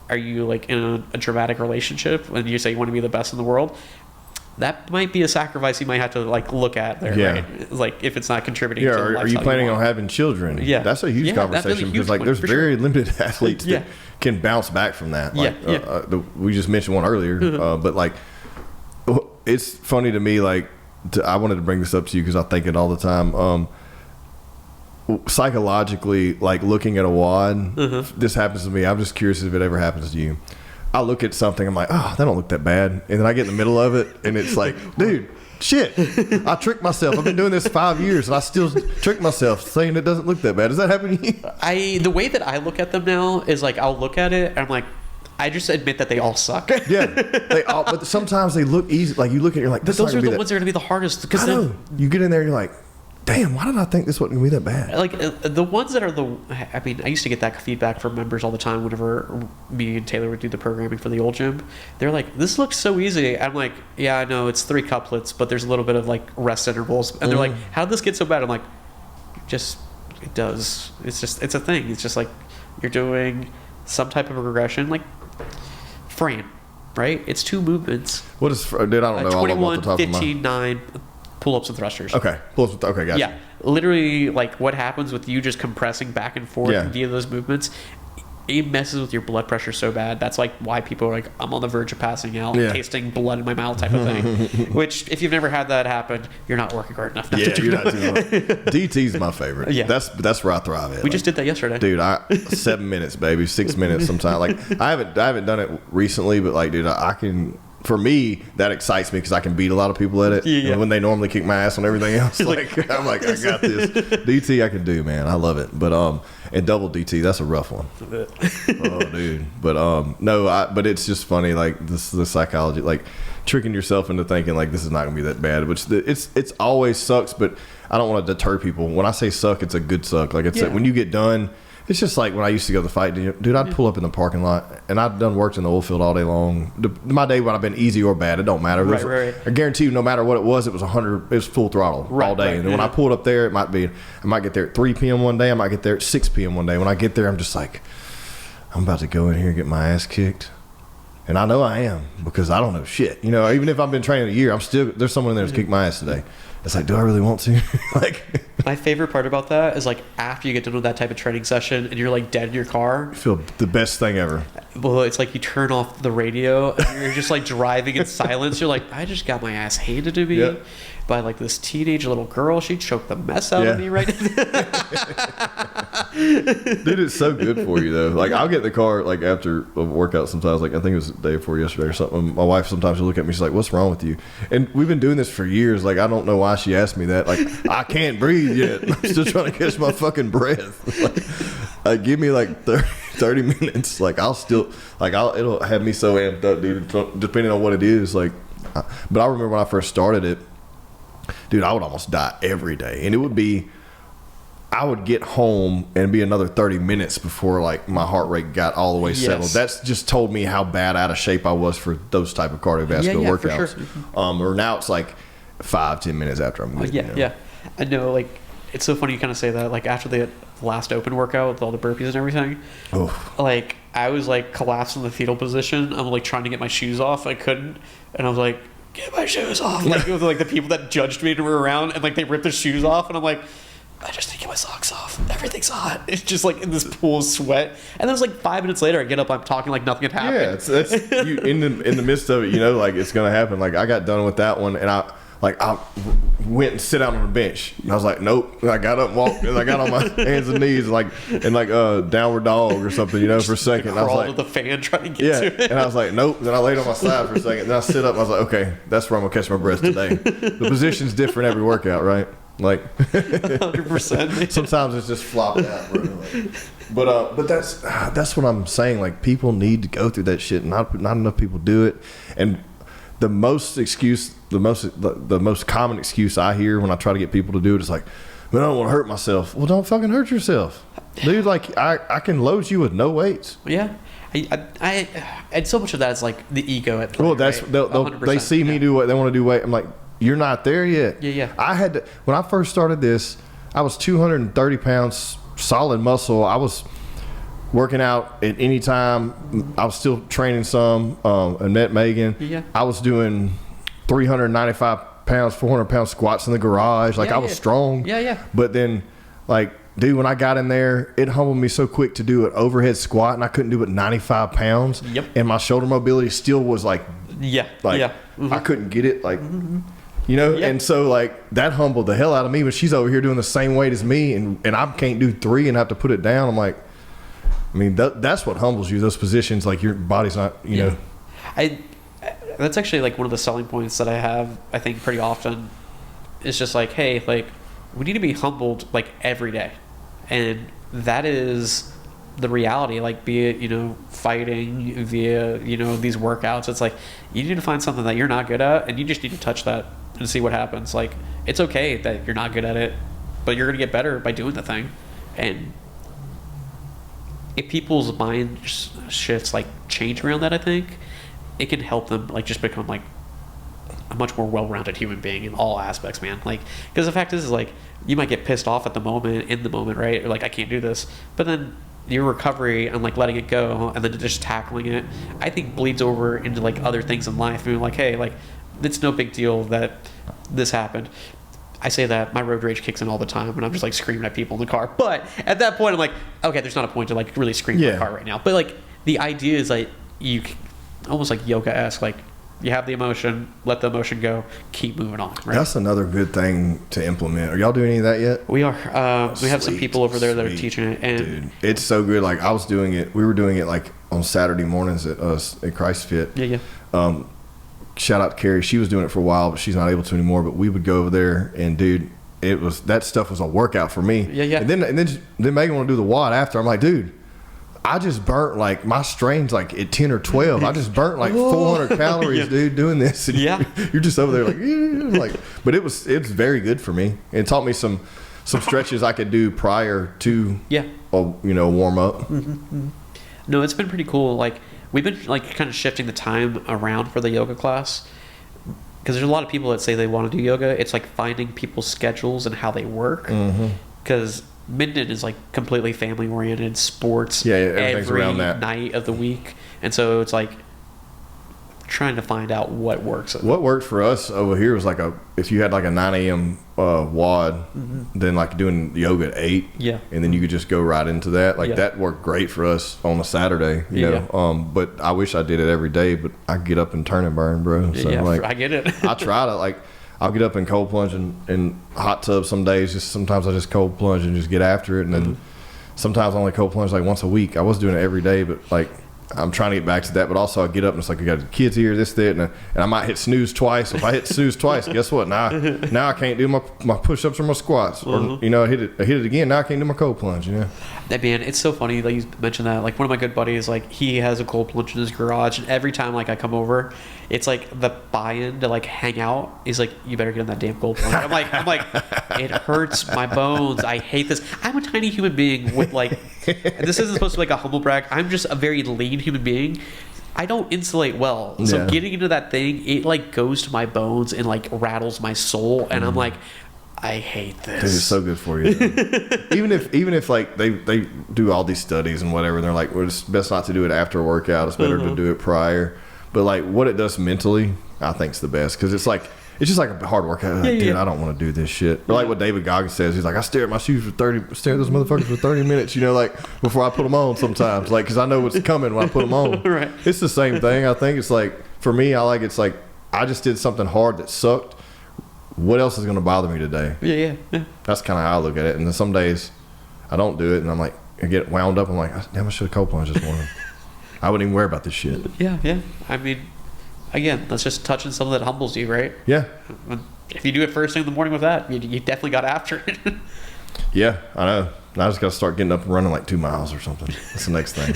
are you like in a dramatic relationship and you say you want to be the best in the world? That might be a sacrifice you might have to like look at there, Yeah. right? Like, if it's not contributing yeah, to the are you lifestyle planning want. on having children? Yeah. That's a huge Yeah, that's a conversation huge because like one, there's for sure. very limited athletes Yeah. that can bounce back from that. Like, Yeah. we just mentioned one earlier, but like it's funny to me. Like I wanted to bring this up to you because I think it all the time. Psychologically, like looking at a wad, this happens to me. I'm just curious if it ever happens to you. I look at something, I'm like, oh, that don't look that bad. And then I get in the middle of it, and it's like, dude, shit. I tricked myself. I've been doing this 5 years, and I still trick myself saying it doesn't look that bad. Does that happen to you? The way that I look at them now is like, I'll look at it and I'm like, I just admit that they all suck. Yeah. But sometimes they look easy. Like you look at it, you're like, this Those are the that. ones that are going to be the hardest. Because I know. You get in there, you're like, damn, why did I think this wasn't going to be that bad? like the ones that are I mean, I used to get that feedback from members all the time whenever me and Taylor would do the programming for the old gym. They're like, this looks so easy. I'm like, yeah, I know, it's 3 couplets, but there's a little bit of like rest intervals. And they're like, how did this get so bad? I'm like, it does. It's a thing. It's just like you're doing some type of a regression, like frame, right? It's 2 movements. What is, dude, I don't know. 21, off the top 15, 9 pull-ups and thrusters. Okay. Okay, gotcha. Yeah, literally, like what happens with you just compressing back and forth via those movements, it messes with your blood pressure so bad. That's like why people are like, I'm on the verge of passing out, tasting blood in my mouth type of thing. Which, if you've never had that happen, you're not working hard enough. You're not doing it. DT's my favorite. Yeah. That's where I thrive at. We just did that yesterday. Dude, 7 minutes, baby, 6 minutes sometimes. Like I haven't done it recently, but like, dude, I can. For me, that excites me because I can beat a lot of people at it. Yeah. And when they normally kick my ass on everything else, like I'm like, I got this. DT, I can do, man. I love it. But and double DT, that's a rough one. Oh, dude. But no, but it's just funny, like the psychology, like tricking yourself into thinking like this is not gonna be that bad. Which it's always sucks, but I don't want to deter people. When I say suck, it's a good suck. Like it's when you get done. It's just like when I used to go to the fight, dude, I'd pull up in the parking lot, and I'd done worked in the oil field all day long. My day when I've been easy or bad, it don't matter. Right. I guarantee you, no matter what it was 100, it was full throttle all day. Right. And then when I pulled up there, I might get there at 3 p.m. one day, I might get there at 6 p.m. one day. When I get there, I'm just like, I'm about to go in here and get my ass kicked. And I know I am because I don't know shit. You know, even if I've been training a year, there's someone in there that's kicked my ass today. It's like, do I really want to? Like, my favorite part about that is like after you get done with that type of training session and you're like dead in your car. I feel the best thing ever. Well, it's like you turn off the radio and you're just like driving in silence. You're like, I just got my ass handed to me by like this teenage little girl. She choked the mess out of me right now. Dude, it's so good for you though. Like I'll get in the car like after a workout sometimes. Like I think it was the day before yesterday or something. My wife sometimes will look at me. She's like, "What's wrong with you?" And we've been doing this for years. Like I don't know why she asked me that. Like I can't breathe yet. I'm still trying to catch my fucking breath. Like give me like 30 minutes. Like it'll have me so amped up, dude. Depending on what it is. Like, but I remember when I first started it, dude. I would almost die every day, and it would be. I would get home and be another 30 minutes before like my heart rate got all the way settled. That's just told me how bad out of shape I was for those type of cardiovascular workouts. For sure. Or now it's like 5-10 minutes after I'm good. Yeah. I know, like it's so funny you kind of say that. Like after the last open workout with all the burpees and everything, like I was like collapsed in the fetal position. I'm like trying to get my shoes off. I couldn't, and I was like, get my shoes off. Like, it was like the people that judged me were around, and like they ripped their shoes off, and I'm like, I just need to get my socks off. Everything's hot. It's just like in this pool of sweat. And then it's like 5 minutes later, I get up, I'm talking like nothing had happened. Yeah, that's you, in the midst of it, you know, like it's gonna happen. Like I got done with that one, and I went and sit down on the bench. And I was like, nope. And I got up and walked, and I got on my hands and knees, like downward dog or something, you know, for a second. And I was like, to the fan trying to get to it. And I was like, nope. Then I laid on my side for a second. Then I sit up. And I was like, okay, that's where I'm gonna catch my breath today. The position's different every workout, right? Like 100%. Sometimes it's just flopped out, bro. Like, but that's what I'm saying. Like, people need to go through that shit. Not enough people do it. And the most common excuse I hear when I try to get people to do it is like, "Man, I don't want to hurt myself." Well, don't fucking hurt yourself, dude. Like, I can load you with no weights. Yeah. I and so much of that is like the ego at play. Well, that's right? they see me do what they want to do. Weight. I'm like, you're not there yet. Yeah. I had to, when I first started this, I was 230 pounds solid muscle. I was working out at any time. I was still training some. I met Megan. Yeah. I was doing 395 pounds, 400 pound squats in the garage. Like, I was strong. Yeah. But then, like, dude, when I got in there, it humbled me so quick to do an overhead squat, and I couldn't do it 95 pounds. Yep. And my shoulder mobility still was like, Mm-hmm. I couldn't get it, like, you know. Yep. And so, like, that humbled the hell out of me. But she's over here doing the same weight as me, and I can't do 3 and have to put it down. I'm like, I mean, that's what humbles you. Those positions, like, your body's not, you know. That's actually like one of the selling points that I have, I think, pretty often. It's just like, hey, like, we need to be humbled like every day, and that is the reality. Like, be it, you know, fighting via, you know, these workouts. It's like, you need to find something that you're not good at, and you just need to touch that and see what happens. Like, it's okay that you're not good at it, but you're gonna get better by doing the thing. And if people's mind shifts like change around that, I think it can help them like just become like a much more well-rounded human being in all aspects, man. Like, because the fact is like, you might get pissed off in the moment, right? Or like, I can't do this, but then your recovery and like letting it go and then just tackling it, I think bleeds over into like other things in life. And you're like, hey, like, it's no big deal that this happened. I say that my road rage kicks in all the time, and I'm just like screaming at people in the car. But at that point, I'm like, okay, there's not a point to like really scream in the car right now. But like, the idea is like, you almost like yoga-esque, like, you have the emotion, let the emotion go, keep moving on, right? That's another good thing to implement. Are y'all doing any of that yet? We are. We have some people over there that are teaching it, and dude, it's so good. Like, I was doing it. We were doing it like on Saturday mornings at CrossFit. Yeah. Shout out to Carrie. She was doing it for a while, but she's not able to anymore. But we would go over there, and dude, that stuff was a workout for me. Yeah. And then Megan want to do the WOD after. I'm like, dude, I just burnt like my strains like at 10 or 12. I just burnt like 400 calories, dude, doing this. And you're just over there like, but it's very good for me. It taught me some stretches I could do prior to, warm up. Mm-hmm. No, it's been pretty cool. Like, we've been like kind of shifting the time around for the yoga class, because there's a lot of people that say they want to do yoga. It's like finding people's schedules and how they work. Because Minden is like completely family oriented, sports every around that night of the week, and so it's like trying to find out what works. What worked for us over here was like if you had like a 9 a.m. WOD, then like doing yoga at 8, and then you could just go right into that. Like that worked great for us on a Saturday, you know. But I wish I did it every day, but I get up and turn and burn, bro. So like, I get it. I try to like. I'll get up and cold plunge in hot tub some days. Sometimes I just cold plunge and just get after it. And then sometimes I only cold plunge like once a week. I was doing it every day, but like, I'm trying to get back to that. But also I get up and it's like, I got kids here, this, that, and I might hit snooze twice. If I hit snooze twice, guess what? Now I can't do my push-ups or my squats. Or, you know, I hit it again. Now I can't do my cold plunge, you know? That, man, it's so funny that you mentioned that. Like, one of my good buddies, like, he has a cold plunge in his garage, and every time like I come over, it's like the buy-in to like hang out is like, you better get in that damn cold plunge. I'm like, it hurts my bones. I hate this. I'm a tiny human being with like, and this isn't supposed to be like a humble brag. I'm just a very lean human being. I don't insulate well, so getting into that thing, it like goes to my bones and like rattles my soul, and I'm like, I hate this. Dude, it's so good for you. even if like they do all these studies and whatever, they're like, well, it's best not to do it after a workout. It's better to do it prior. But like what it does mentally, I think is the best because it's just like a hard workout. Like, dude, I don't want to do this shit. Or like what David Goggins says, he's like, I stare at my shoes stare at those motherfuckers for 30 minutes, like before I put them on sometimes, like, because I know what's coming when I put them on. Right. It's the same thing. I think it's like, for me, it's like, I just did something hard that sucked. What else is going to bother me today? Yeah. That's kind of how I look at it. And then some days I don't do it and I'm like, I get wound up. I'm like, damn, I should have cold plunged this morning. I wouldn't even worry about this shit. Yeah. I mean, again, that's just touching something that humbles you, right? Yeah. If you do it first thing in the morning with that, you definitely got after it. Yeah, I know. Now I just got to start getting up and running like 2 miles or something. That's the next thing.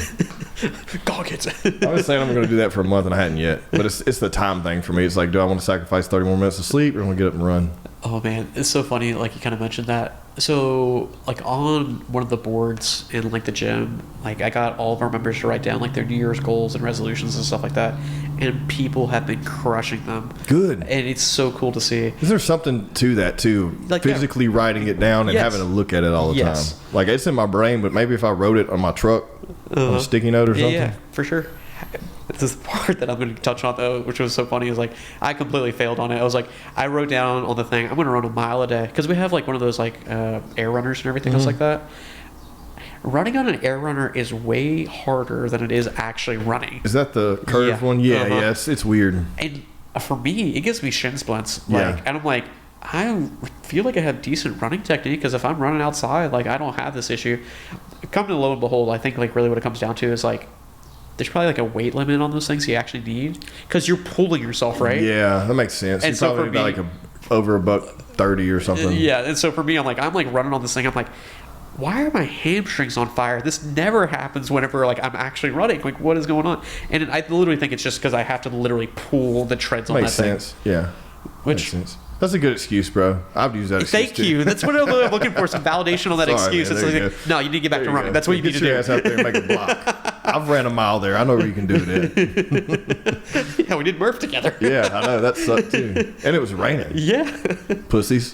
Goggins. I was saying I'm going to do that for a month and I hadn't yet. But it's the time thing for me. It's like, do I want to sacrifice 30 more minutes of sleep or am I going to get up and run? Oh, man. It's so funny. Like, you kind of mentioned that. So, like, on one of the boards in, like, the gym, like, I got all of our members to write down, like, their New Year's goals and resolutions and stuff like that. And people have been crushing them. Good. And it's so cool to see. Is there something to that, too? Like, physically writing it down and having to look at it all the time. Like, it's in my brain, but maybe if I wrote it on my truck on a sticky note or something. Yeah, for sure. This part that I'm going to touch on, though, which was so funny, is like I completely failed on it. I was like, I wrote down on the thing, I'm going to run a mile a day because we have like one of those like air runners and everything else like that. Running on an air runner is way harder than it is actually running. Is that the curved one? Yeah, yeah. It's weird. And for me, it gives me shin splints. Like, and I'm like, I feel like I have decent running technique because if I'm running outside, like I don't have this issue. Come to lo and behold, I think like really what it comes down to is like there's probably like a weight limit on those things you actually need because you're pulling yourself, right? Yeah, that makes sense. And you so probably for need me, like over $130 or something. Yeah, and so for me, I'm like running on this thing. I'm like, why are my hamstrings on fire? This never happens whenever like I'm actually running. Like, what is going on? And I literally think it's just because I have to literally pull the treads on that thing. Makes sense. Yeah, which makes sense. That's a good excuse, bro. I've used that excuse. Thank you. That's what I'm looking for, some validation on that excuse. Man, it's like, no, you need to get back to running. That's what you need to do. Get your ass out there and make a block. I've ran a mile there. I know where you can do that. Yeah, we did Murph together. Yeah, I know. That sucked too. And it was raining. Yeah. Pussies.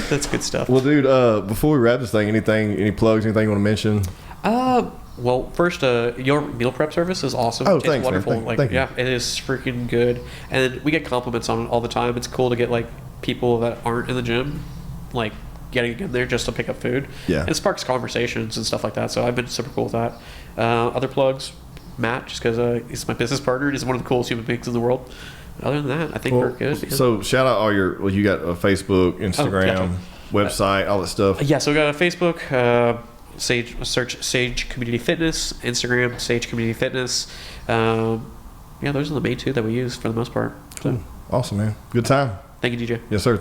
That's good stuff. Well, dude, before we wrap this thing, any plugs, anything you want to mention? Well, first, your meal prep service is awesome. Oh, it's thanks, wonderful. man. Thank you. Yeah, it is freaking good. And we get compliments on it all the time. It's cool to get like people that aren't in the gym, like getting in there just to pick up food. Yeah. And it sparks conversations and stuff like that. So I've been super cool with that. Other plugs, Matt, just because he's my business partner and he's one of the coolest human beings in the world. Other than that, I think we're good. Yeah. So shout out all your, you got a Facebook, Instagram, website, all that stuff. Yeah, so we got a Facebook, search Sage Community Fitness, Instagram, Sage Community Fitness. Yeah, those are the main two that we use for the most part. So. Cool. Awesome, man. Good time. Thank you, DJ. Yes, sir. Thank